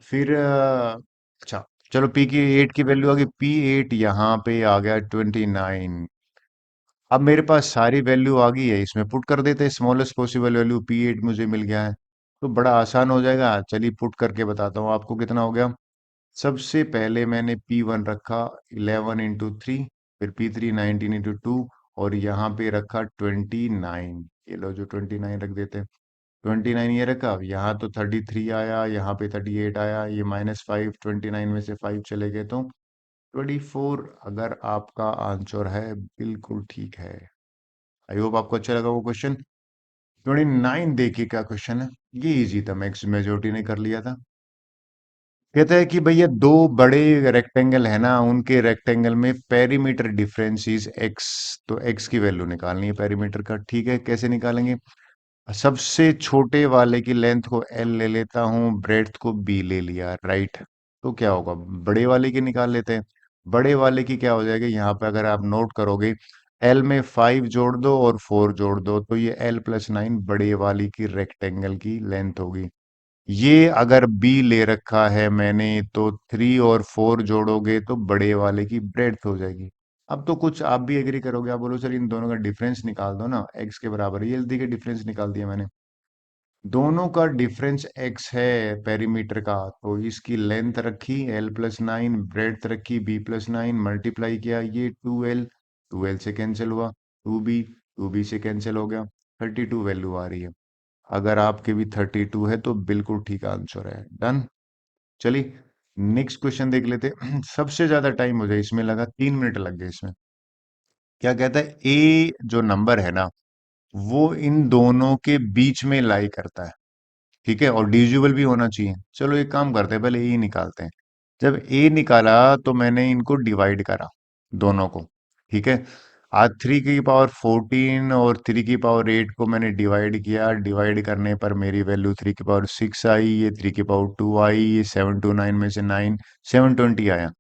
फिर अच्छा, चलो पी की 8 की वैल्यू आ गई, P8 यहाँ पे आ गया 29। अब मेरे पास सारी वैल्यू आ गई है, इसमें पुट कर देते हैं स्मॉलेस्ट पॉसिबल वैल्यू। P8 मुझे मिल गया है, तो बड़ा आसान हो जाएगा। चलिए पुट करके बताता हूँ आपको कितना हो गया। सबसे पहले मैंने P1 रखा 11 × 3, फिर P3 19 × 2, और यहाँ पे रखा 29। ये लो जो 29 रख देते हैं। 29 ये रखा, यहाँ तो 33 आया, यहाँ पे 38 आया, ये -5, 29 में से 5 चले गए तो 24। अगर आपका आंसर है बिल्कुल ठीक है। आई होप आपको अच्छा लगा वो क्वेश्चन। 29 देखिए क्या क्वेश्चन है। ये इजी था, मैक्स मेजोरिटी ने कर लिया था। कहता है कि भैया दो बड़े रेक्टेंगल है ना, उनके रेक्टेंगल में पेरीमीटर डिफरेंस इज एक्स। तो एक्स की वैल्यू निकालनी है पेरीमीटर का। ठीक है, कैसे निकालेंगे? सबसे छोटे वाले की लेंथ को एल ले लेता हूँ, ब्रेड्थ को बी ले लिया, राइट। तो क्या होगा, बड़े वाले की निकाल लेते हैं। बड़े वाले की क्या हो जाएगी, यहाँ पे अगर आप नोट करोगे, एल में 5 जोड़ दो और 4 जोड़ दो, तो ये L+9 बड़े वाली की रेक्टेंगल की लेंथ होगी। ये अगर बी ले रखा है मैंने, तो 3 और 4 जोड़ोगे तो बड़े वाले की ब्रेड्थ हो जाएगी। अब तो कुछ आप भी एग्री करोगे, आप बोलो सर इन दोनों का डिफरेंस निकाल दो ना, एक्स के बराबर। ये देखिए डिफरेंस निकाल दिया मैंने। दोनों का डिफरेंस x है पेरीमीटर का, तो इसकी लेंथ रखी l+9, ब्रेड्थ रखी b+9, मल्टीप्लाई किया ये 2l, 2l से कैंसिल हुआ, 2b, 2b से कैंसिल हो गया, 32 वैल्यू आ रही है। अगर आपके भी 32 है तो बिल्कुल ठीक आंसर है। डन। चलिए नेक्स्ट क्वेश्चन देख लेते सबसे ज्यादा टाइम मुझे इसमें लगा, 3 मिनट लग गए इसमें। क्या कहता है, ए जो नंबर है ना, वो इन दोनों के बीच में लाई करता है, ठीक है, और डिविजिबल भी होना चाहिए। चलो एक काम करते हैं, पहले ए निकालते हैं। जब ए निकाला तो मैंने इनको डिवाइड करा, दोनों को, ठीक है। आज 3 की पावर 14 और 3 की पावर 8 को मैंने डिवाइड किया, डिवाइड करने पर मेरी वैल्यू 3 की पावर 6 आई, ये 3 की पावर 2 आई, ये 7 2 9 में से 9, 720 आया।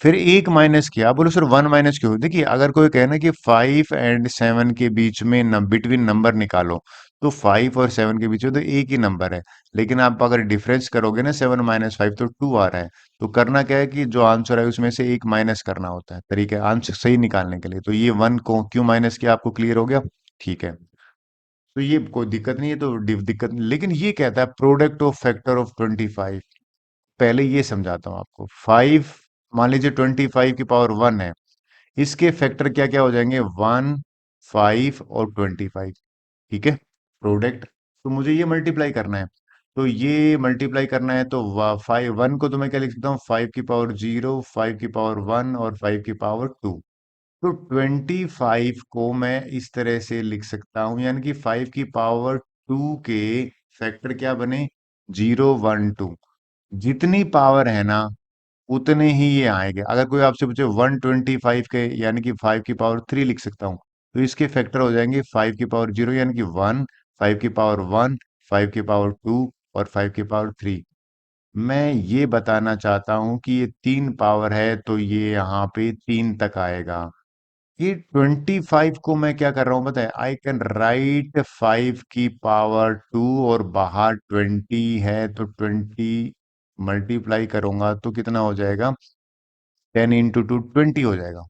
फिर एक माइनस किया, आप बोलो सर 1 माइनस क्यों? देखिए अगर कोई कहना कि 5 और 7 के बीच में बिटवीन नंबर निकालो, तो 5 और 7 के बीच में तो एक ही नंबर है। लेकिन आप अगर डिफरेंस करोगे ना, 7 - 5 तो 2 आ रहा है। तो करना क्या है कि जो आंसर है उसमें से एक माइनस करना होता है, तरीका है आंसर सही निकालने के लिए। तो ये 1 को क्यों माइनस किया, आपको क्लियर हो गया? ठीक है, तो ये कोई दिक्कत नहीं है, तो दिक्कत नहीं। लेकिन ये कहता है प्रोडक्ट ऑफ फैक्टर ऑफ 25। पहले ये समझाता हूँ आपको। 5, मान लीजिए 25 की पावर 1 है, इसके फैक्टर क्या क्या हो जाएंगे, 1, 5 और 25, ठीक है, प्रोडक्ट। तो मुझे ये मल्टीप्लाई करना है, तो ये मल्टीप्लाई करना है तो 1 को तो मैं क्या लिख सकता हूँ, 5 की पावर 0, 5 की पावर 1 और 5 की पावर 2। तो 25 को मैं इस तरह से लिख सकता हूं, यानी कि 5 की पावर 2 के फैक्टर क्या बने, 0 1 2। जितनी पावर है ना उतने ही ये आएंगे। अगर कोई आपसे पूछे 125 के, यानी कि 5 की पावर 3 लिख सकता हूँ, तो इसके फैक्टर हो जाएंगे 5 की पावर 0 यानी कि 1, 5 की पावर 1, 5 की पावर 2 और 5 की पावर 3। मैं ये बताना चाहता हूं कि ये 3 पावर है, तो ये यहाँ पे 3 तक आएगा। ये 25 को मैं क्या कर रहा हूं, बताए, आई कैन राइट 5 की पावर 2, और बाहर 20 है, तो 20 मल्टीप्लाई करूंगा तो कितना हो जाएगा, 10 × 2 20 हो जाएगा।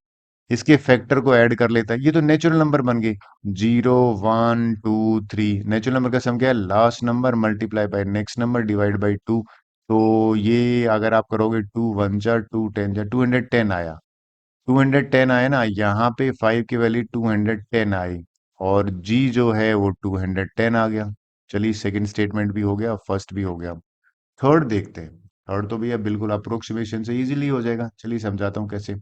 इसके फैक्टर को ऐड कर लेता है, ये तो नेचुरल नंबर बन गए। 0 1 2 3, नेचुरल नंबर का सम क्या है, last number multiply by next number divide by 2। तो ये अगर आप करोगे, 2 1 जा 2 10 जा 210 आया। 210 आया ना, यहाँ पे 5 की वैल्यू 210 आई, और जी जो है वो 210 आ गया। चलिए सेकंड स्टेटमेंट भी हो गया, फर्स्ट भी हो गया। थर्ड देखते हैं। थर्ड तो भैया बिल्कुल अप्रोक्सीमेशन से इजीली हो जाएगा, चलिए समझाता हूँ कैसे।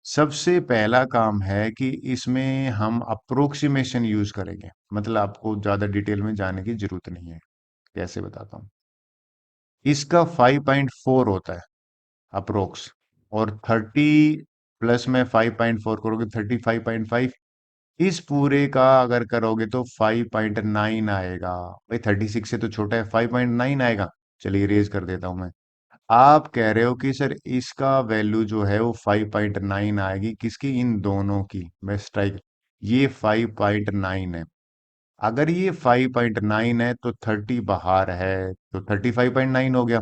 सबसे पहला काम है कि इसमें हम अप्रोक्सीमेशन यूज करेंगे, मतलब आपको ज्यादा डिटेल में जाने की जरूरत नहीं है। कैसे बताता हूँ, इसका 5.4 होता है अप्रोक्स, और 30 प्लस में 5.4 करोगे 35.5। इस पूरे का अगर करोगे तो 5.9 आएगा। भाई 36 से तो छोटा है, 5.9 आएगा। चलिए रेज कर देता हूं मैं। आप कह रहे हो कि सर इसका वैल्यू जो है वो 5.9 आएगी, किसकी, इन दोनों की। मैं स्ट्राइक, ये 5.9 है। अगर ये 5.9 है तो 30 बाहर है, तो 35.9 हो गया।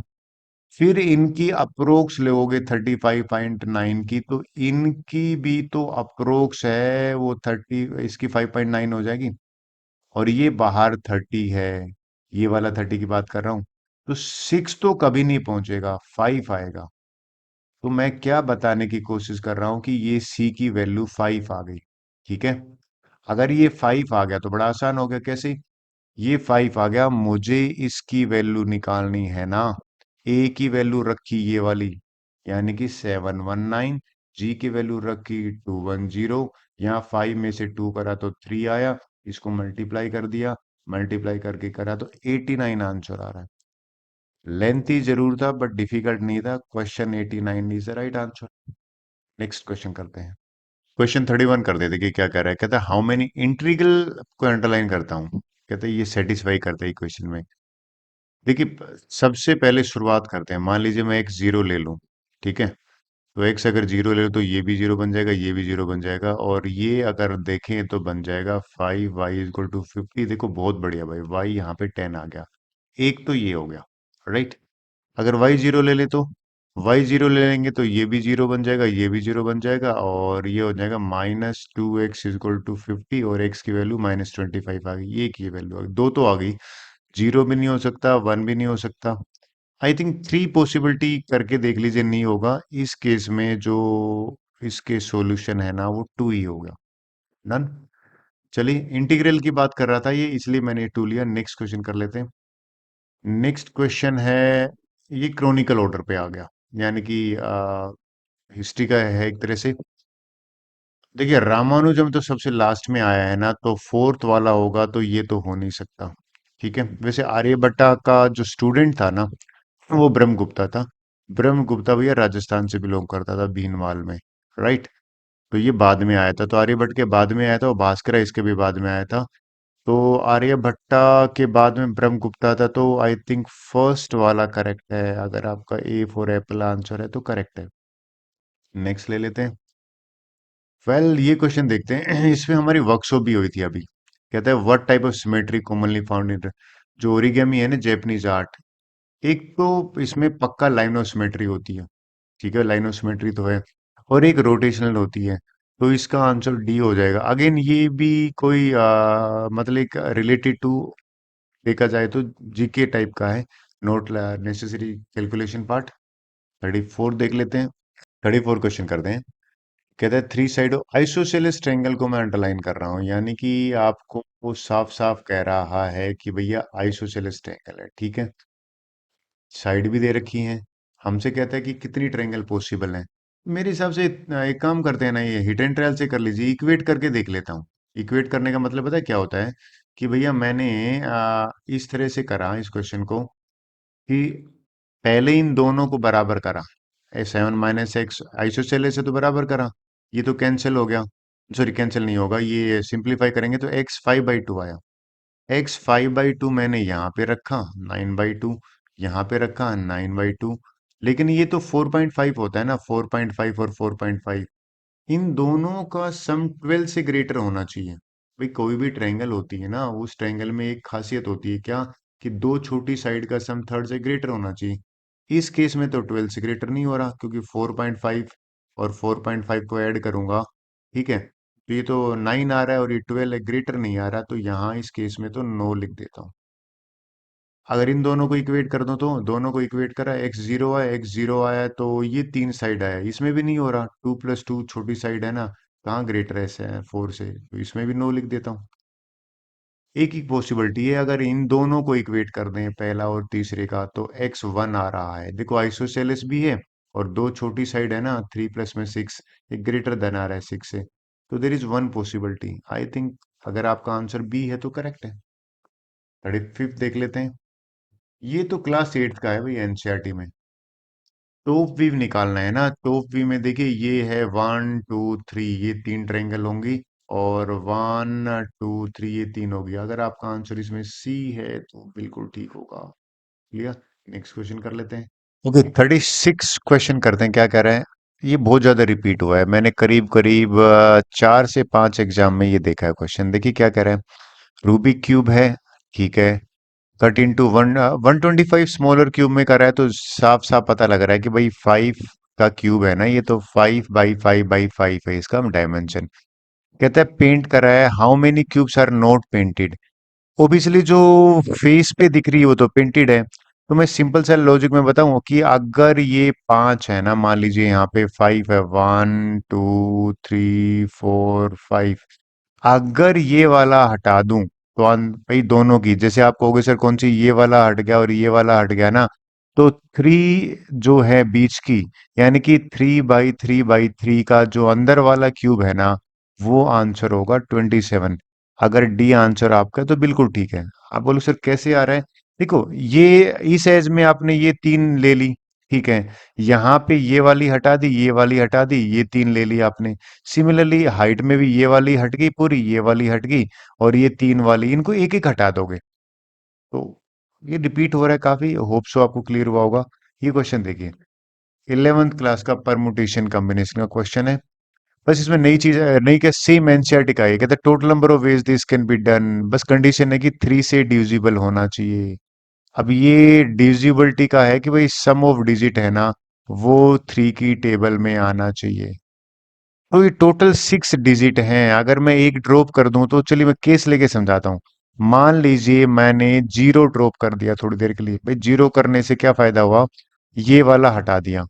फिर इनकी अप्रोक्स लोगे 35.9 की, तो इनकी भी तो अप्रोक्स है वो 30, इसकी 5.9 हो जाएगी। और ये बाहर 30 है, ये वाला 30 की बात कर रहा हूं। तो 6 तो कभी नहीं पहुंचेगा, 5 आएगा। तो मैं क्या बताने की कोशिश कर रहा हूं कि ये सी की वैल्यू 5 आ गई, ठीक है। अगर ये 5 आ गया तो बड़ा आसान हो गया, कैसे, ये 5 आ गया, मुझे इसकी वैल्यू निकालनी है ना। ए की वैल्यू रखी ये वाली, यानी कि 719। जी की वैल्यू रखी 210। यहाँ 5 में से 2 करा तो 3 आया, इसको मल्टीप्लाई कर दिया, मल्टीप्लाई करके करा तो 89 आंसर आ रहा है। लेंथी जरूर था बट डिफिकल्ट नहीं था question. 89 is the right answer. Next question करते हैं। क्वेश्चन 31 कर देते कि क्या कह रहा है। कहता है हाउ मेनी इंटीग्रल, को अंडरलाइन करता हूं। कहते हैं ये सेटिस्फाई करता है क्वेश्चन में। देखिए सबसे पहले शुरुआत करते हैं, मान लीजिए मैं एक जीरो ले लूं, ठीक है। तो एक्स अगर जीरो ले लो तो ये भी जीरो बन जाएगा, ये भी जीरो बन जाएगा, और ये अगर देखें तो बन जाएगा 5y = 50। देखो बहुत बढ़िया भाई, y यहाँ पे 10 आ गया। एक तो ये हो गया, राइट। अगर y जीरो ले ले तो y जीरो ले लेंगे तो ये भी जीरो बन जाएगा, ये भी जीरो बन जाएगा, और ये हो जाएगा -2x = 50, और x की वैल्यू -25 आ गई, एक ये वैल्यू आ गई, दो तो आ गई। जीरो भी नहीं हो सकता, वन भी नहीं हो सकता। आई थिंक थ्री पॉसिबिलिटी करके देख लीजिए, नहीं होगा इस केस में। जो इसके सॉल्यूशन है ना वो टू ही होगा। डन। चलिए, इंटीग्रल की बात कर रहा था ये, इसलिए मैंने टू लिया। नेक्स्ट क्वेश्चन कर लेते हैं। नेक्स्ट क्वेश्चन है, ये क्रॉनिकल ऑर्डर पे आ गया, यानी कि हिस्ट्री का है एक तरह से। देखिए, रामानुजम तो सबसे लास्ट में आया है ना, तो फोर्थ वाला होगा, तो ये तो हो नहीं सकता। ठीक है, वैसे आर्यभट्टा का जो स्टूडेंट था ना, वो ब्रह्मगुप्ता था। ब्रह्मगुप्ता भैया राजस्थान से बिलोंग करता था, भीनमाल में। राइट। तो ये बाद में आया था, तो आर्यभट्ट के बाद में आया था, और भास्कर इसके भी बाद में आया था। तो आर्यभट्टा के बाद में ब्रह्मगुप्ता था, तो आई थिंक फर्स्ट वाला करेक्ट है। अगर आपका ए फॉर एप्पल आंसर है तो करेक्ट है। नेक्स्ट ले लेते हैं। ये क्वेश्चन देखते हैं। इसमें हमारी वर्कशॉप भी हुई थी अभी। कहता है what type of symmetry commonly found in, जो ओरिगेमी है ना, जापानीज आर्ट। एक तो इसमें पक्का लाइन ऑफ सिमेट्री होती है। ठीक है, लाइन ऑफ सिमेट्री तो है। और एक रोटेशनल होती है। तो इसका आंसर डी हो जाएगा। अगेन ये भी कोई मतलब एक रिलेटेड टू, देखा जाए तो जीके टाइप का है, नोट नेसेसरी कैलकुलेशन पार्ट। 34 देख लेते हैं। 34 क्वेश्चन करते हैं। कहता है थ्री साइड आइसोसेलेस ट्रायंगल को मैं अंडरलाइन कर रहा हूँ, यानी कि आपको वो साफ साफ कह रहा है कि भैया आइसोसेलेस ट्रायंगल है। ठीक है, साइड भी दे रखी है। हमसे कहता है कि कितनी ट्रायंगल पॉसिबल है। मेरे हिसाब से एक काम करते हैं ना, ये हिट एंड ट्रायल से कर लीजिए, इक्वेट करके देख लेता हूँ। इक्वेट करने का मतलब पता है क्या होता है? कि भैया मैंने इस तरह से करा इस क्वेश्चन को, कि पहले इन दोनों को बराबर करा। ए 7 - x आइसोसेलेस से तो बराबर करा, ये तो कैंसिल हो गया। सॉरी, कैंसिल नहीं होगा, ये सिंप्लीफाई करेंगे तो x5/2 आया। x5/2 मैंने यहाँ पे रखा, 9/2 यहाँ पे रखा, 9/2। लेकिन ये तो 4.5 होता है ना, 4.5 और 4.5, इन दोनों का सम 12 से ग्रेटर होना चाहिए। भाई कोई भी ट्रायंगल होती है ना, उस ट्रायंगल में एक खासियत होती है क्या, कि दो छोटी साइड का सम थर्ड से ग्रेटर होना चाहिए। इस केस में तो 12 से ग्रेटर नहीं हो रहा, क्योंकि 4.5 और 4.5 को ऐड करूंगा। ठीक है, तो ये तो 9 आ रहा है और ये 12 है, ग्रेटर नहीं आ रहा, तो यहाँ इस केस में तो नो लिख देता हूँ। अगर इन दोनों को इक्वेट कर दो, तो दोनों को इक्वेट करा, x0 आया तो ये तीन साइड आया, इसमें भी नहीं हो रहा। 2 + 2 छोटी साइड है ना, कहाँ ग्रेटर है 4 से, तो इसमें भी नो लिख देता हूँ। एक ही पॉसिबिलिटी है, अगर इन दोनों को इक्वेट कर दें पहला और तीसरे का, तो x1 आ रहा है। देखो आइसोसेलेस भी है, और दो छोटी साइड है ना, 3 + 6, एक ग्रेटर देन आ रहा है 6 से। तो there is one possibility, I think. अगर आपका आंसर बी है तो करेक्ट है। 35 देख लेते हैं। ये तो क्लास 8th का है भाई, एनसीईआरटी में। टॉप व्यू निकालना है ना, टॉप व्यू में देखिए ये है 1 2 3, ये तीन ट्रायंगल होंगी, और 1 2 3 ये तीन होगी। अगर आपका आंसर इसमें सी है तो बिल्कुल ठीक होगा। क्लियर। नेक्स्ट क्वेश्चन कर लेते हैं। ओके, 36 क्वेश्चन करते हैं। क्या कह रहे हैं? ये बहुत ज्यादा रिपीट हुआ है, मैंने करीब करीब 4 से 5 एग्जाम में ये देखा है क्वेश्चन। देखिए क्या कह रहे हैं। रूबिक क्यूब है। ठीक है, कट इंटू 125 स्मॉलर क्यूब में करा है, तो साफ साफ पता लग रहा है कि भाई 5 का क्यूब है ना, ये तो 5/5/5 है इसका डायमेंशन। कहता है पेंट करा है, how many cubes are not painted. Obviously जो फेस पे दिख रही है वो तो पेंटेड है। तो मैं सिंपल सा लॉजिक में बताऊं कि अगर ये 5 है ना, मान लीजिए यहाँ पे 5 है, 1 2 3 4 5, अगर ये वाला हटा दूं, तो भाई दोनों की, जैसे आप कहोगे सर कौन सी, ये वाला हट गया और ये वाला हट गया ना, तो 3 जो है बीच की, यानी कि 3/3/3 का जो अंदर वाला क्यूब है ना, वो आंसर होगा 27। अगर डी आंसर आपका है, तो बिल्कुल ठीक है। आप बोलो सर कैसे आ रहा है? देखो, ये इस एज में आपने ये तीन ले ली। ठीक है, यहाँ पे ये वाली हटा दी, ये वाली हटा दी, ये तीन ले ली आपने। सिमिलरली हाइट में भी ये वाली हट गई पूरी, ये वाली हट गई, और ये तीन वाली, इनको एक एक हटा दोगे। तो ये रिपीट हो रहा है काफी, होप सो आपको क्लियर हुआ होगा। ये क्वेश्चन देखिए, 11th क्लास का परमुटेशन कॉम्बिनेशन का क्वेश्चन है। बस इसमें नई चीज, नई क्या, सेम एनसीईआरटी का है। कहता है total number of ways this can be done, बस कंडीशन है कि 3 से डिविजिबल होना चाहिए। अब ये डिविजिबिलिटी का है कि भाई सम ऑफ डिजिट है ना, वो 3 की टेबल में आना चाहिए। तो ये टोटल 6 डिजिट हैं, अगर मैं एक ड्रॉप कर दूं, तो चलिए मैं केस लेके समझाता हूँ। मान लीजिए मैंने जीरो ड्रॉप कर दिया थोड़ी देर के लिए, भाई जीरो करने से क्या फायदा हुआ, ये वाला हटा दिया,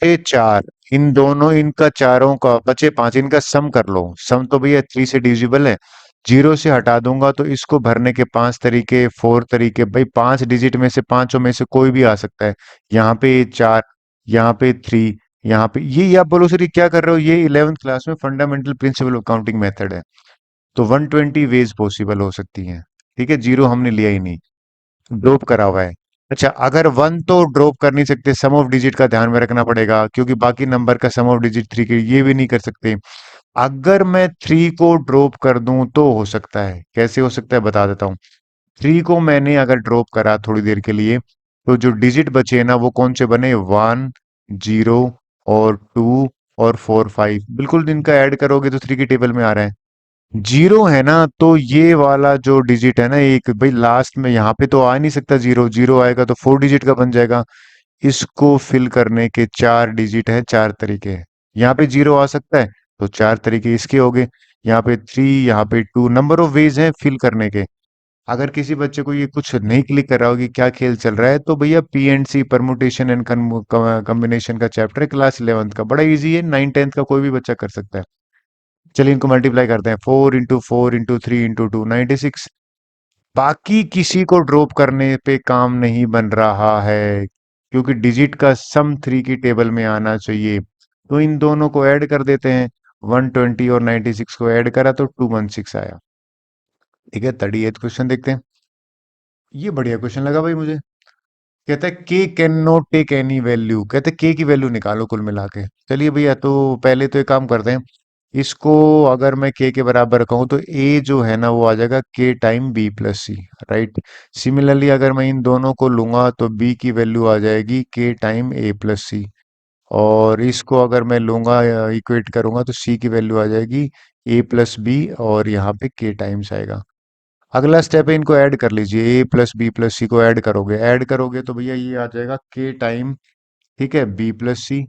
ये चार, इन दोनों, इनका चारों का बचे पांच, इनका सम कर लो, सम तो भैया थ्री से डिविजिबल है, जीरो से हटा दूंगा तो इसको भरने के पांच तरीके, फोर तरीके, भाई पांच डिजिट में से पांचों में से कोई भी आ सकता है। यहाँ पे चार, यहाँ पे थ्री, यहाँ पे ये आप बोलो सर ये क्या कर रहे हो, ये 11th क्लास में fundamental principle of counting method है। तो 120 वेज पॉसिबल हो सकती हैं। ठीक है, जीरो हमने लिया ही नहीं, ड्रॉप करा हुआ है। अच्छा, अगर वन तो ड्रॉप कर नहीं सकते, सम ऑफ डिजिट का ध्यान में रखना पड़ेगा, क्योंकि बाकी नंबर का सम ऑफ डिजिट थ्री के ये भी नहीं कर सकते। अगर मैं थ्री को ड्रॉप कर दूं तो हो सकता है, कैसे हो सकता है बता देता हूँ। थ्री को मैंने अगर ड्रॉप करा थोड़ी देर के लिए, तो जो डिजिट बचे ना वो कौन से बने, वन, जीरो और टू और फोर, फाइव, बिल्कुल इनका ऐड करोगे तो थ्री की टेबल में आ रहा है। जीरो है ना, तो ये वाला जो डिजिट है ना एक, भाई लास्ट में यहाँ पे तो आ नहीं सकता जीरो, जीरो आएगा तो फोर डिजिट का बन जाएगा। इसको फिल करने के चार डिजिट है, चार तरीके हैं। यहाँ पे जीरो आ सकता है, तो चार तरीके इसके हो गए। यहाँ पे थ्री, यहाँ पे टू, नंबर ऑफ वेज हैं फिल करने के। अगर किसी बच्चे को ये कुछ नहीं क्लिक कर रहा हो कि क्या खेल चल रहा है, तो भैया P and C, permutation and combination का चैप्टर है क्लास 11th का, बड़ा इजी है, 9th 10th का कोई भी बच्चा कर सकता है। चलिए इनको मल्टीप्लाई करते हैं, four into three into two, 96। बाकी किसी को ड्रॉप करने पे काम नहीं बन रहा है, क्योंकि डिजिट का सम थ्री की टेबल में आना चाहिए। तो इन दोनों को ऐड कर देते हैं, 120 और 96 को ऐड करा तो 216 आया। ठीक है, 38 क्वेश्चन देखते हैं। ये बढ़िया क्वेश्चन लगा भाई मुझे। कहता है K can not take any value, कहते हैं के की वैल्यू निकालो कुल मिला के। चलिए भैया, तो पहले तो एक काम करते हैं, इसको अगर मैं के बराबर कहूँ तो ए जो है ना वो आ जाएगा के टाइम बी प्लस सी, राइट। सिमिलरली अगर मैं इन दोनों को लूंगा तो बी की वैल्यू आ जाएगी के टाइम ए प्लस सी, और इसको अगर मैं लूंगा इक्वेट करूंगा तो सी की वैल्यू आ जाएगी ए प्लस बी, और यहाँ पे के टाइम्स आएगा। अगला स्टेप है, इनको ऐड कर लीजिए, ए प्लस बी प्लस सी को ऐड करोगे तो भैया ये आ जाएगा के टाइम, ठीक है, बी प्लस सी,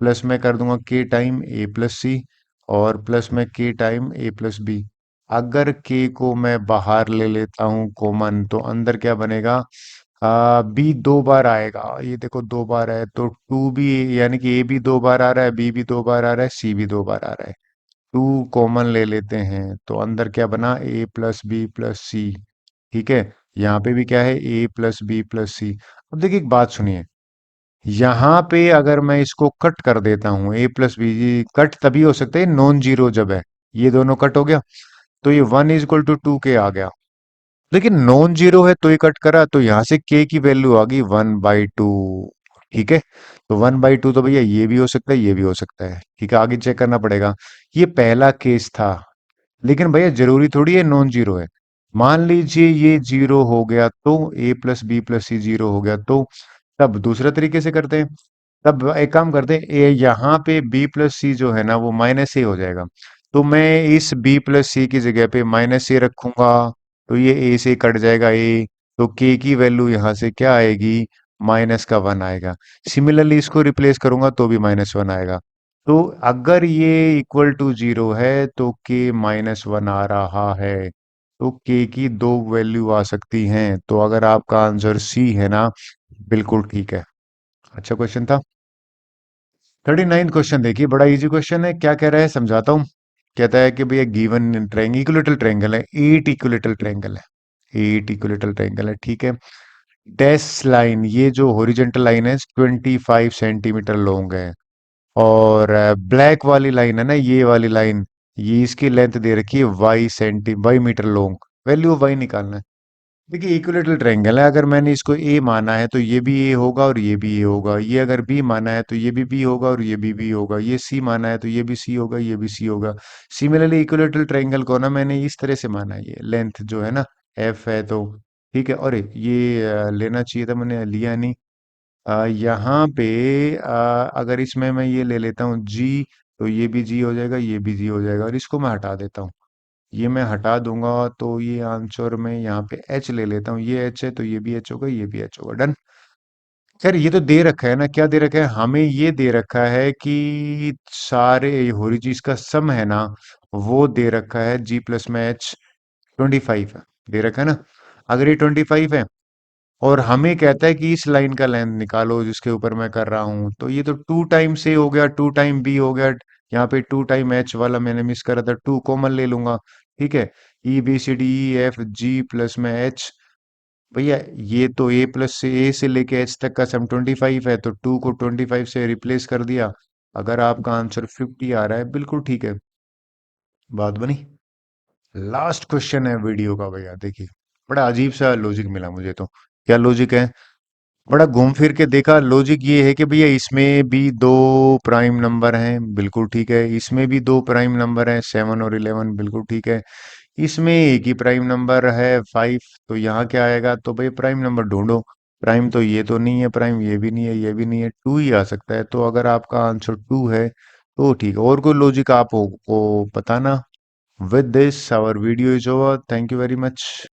प्लस मैं कर दूंगा के टाइम ए प्लस सी, और प्लस में के टाइम ए प्लस बी। अगर के को मैं बाहर ले लेता हूँ कॉमन, तो अंदर क्या बनेगा, बी दो बार आएगा, ये देखो दो बार है, तो टू भी, यानी कि ए भी दो बार आ रहा है, बी भी दो बार आ रहा है, सी भी दो बार आ रहा है। टू कॉमन ले लेते हैं तो अंदर क्या बना, ए प्लस बी प्लस सी। ठीक है, यहाँ पे भी क्या है, ए प्लस बी प्लस सी। अब देखिए एक बात सुनिए, यहाँ पे अगर मैं इसको कट कर देता हूँ, ए प्लस बी, कट तभी हो सकता है नॉन जीरो जब है, ये दोनों कट हो गया, तो ये one is equal to two K आ गया। लेकिन नॉन जीरो है तो ये कट करा, तो यहाँ से के की वैल्यू आ गई 1/2। ठीक है, तो 1/2 तो भैया ये भी हो सकता है, ये भी हो सकता है, ठीक है, आगे चेक करना पड़ेगा। ये पहला केस था, लेकिन भैया जरूरी थोड़ी है नॉन जीरो है। मान लीजिए ये जीरो हो गया तो ए प्लस बी प्लस सी जीरो हो गया, तो तब दूसरे तरीके से करते हैं। तब एक काम करते हैं, ए यहाँ पे बी प्लस सी जो है ना वो माइनस ए हो जाएगा, तो मैं इस बी प्लस सी की जगह पे माइनस ए रखूंगा, तो ये ए से कट जाएगा ए, तो के की वैल्यू यहाँ से क्या आएगी, माइनस का वन आएगा। सिमिलरली इसको रिप्लेस करूंगा तो भी -1 आएगा। तो अगर ये इक्वल टू जीरो है तो के -1 आ रहा है, तो के की दो वैल्यू आ सकती हैं, तो अगर आपका आंसर सी है ना, बिल्कुल ठीक है। अच्छा क्वेश्चन था। 39 क्वेश्चन देखिए, बड़ा इजी क्वेश्चन है, क्या कह रहा है समझाता हूँ। कहता है कि भैया गिवन ट्रायंगल, इक्विलेटरल ट्रायंगल है, एट इक्विलेटरल ट्रायंगल है, एट इक्विलेटरल ट्रायंगल है, ठीक है। डैश लाइन, ये जो हॉरिजॉन्टल लाइन है 25 सेंटीमीटर लॉन्ग है, और ब्लैक वाली लाइन है ना, ये वाली लाइन, ये इसकी लेंथ दे रखी है Y metre long, value Y निकालना है। देखिए इक्विलेटरल ट्रायंगल है, अगर मैंने इसको ए माना है तो ये भी ए होगा और ये भी ए होगा, ये अगर बी माना है तो ये भी बी होगा और ये भी बी होगा, ये सी माना है तो ये भी सी होगा, ये भी सी होगा। सिमिलरली इक्विलेटरल ट्रायंगल को ना मैंने इस तरह से माना है, ये लेंथ जो है ना एफ है, तो ठीक है। और ये लेना चाहिए था, मैंने लिया नहीं। यहाँ पे अगर इसमें मैं ये ले लेता हूँ जी, तो ये भी जी हो जाएगा, ये भी जी हो जाएगा, और इसको मैं हटा देता हूँ, ये मैं हटा दूंगा, तो ये आंसर में यहाँ पे एच ले लेता हूँ, ये एच है तो ये भी एच होगा, ये भी एच होगा, डन। खैर ये तो दे रखा है ना, क्या दे रखा है हमें, ये दे रखा है कि सारे होरिजीज का सम है ना, वो दे रखा है जी प्लस में एच 25 है। दे रखा है ना। अगर ये 25 है और हमें कहता है कि इस लाइन का लेंथ निकालो जिसके ऊपर मैं कर रहा हूं, तो ये तो 2 टाइम ए हो गया, 2 टाइम बी हो गया। यहाँ पे 2 टाइम एच वाला मैंने मिस करा था, 2 कॉमन ले लूंगा। ठीक है, E B C D E F G plus में एच। भैया ये तो ए से लेके एच तक का सम 25 है, तो 2 को 25 से रिप्लेस कर दिया। अगर आपका आंसर 50 आ रहा है, बिल्कुल ठीक है, बात बनी। लास्ट क्वेश्चन है वीडियो का भैया, देखिए बड़ा अजीब सा लॉजिक मिला मुझे तो। क्या लॉजिक है? बड़ा घूम फिर के देखा, लॉजिक ये है कि भैया इसमें भी दो प्राइम नंबर हैं, बिल्कुल ठीक है। इसमें भी दो प्राइम नंबर हैं, 7 और 11, बिल्कुल ठीक है। इसमें एक ही प्राइम नंबर है, 5, तो यहाँ क्या आएगा? तो भाई प्राइम नंबर ढूंढो। प्राइम तो ये तो नहीं है, प्राइम ये भी नहीं है, ये भी नहीं है, 2 ही आ सकता है। तो अगर आपका आंसर 2 है तो ठीक है। और कोई लॉजिक आप को बताना। With this our video is over, thank you very much.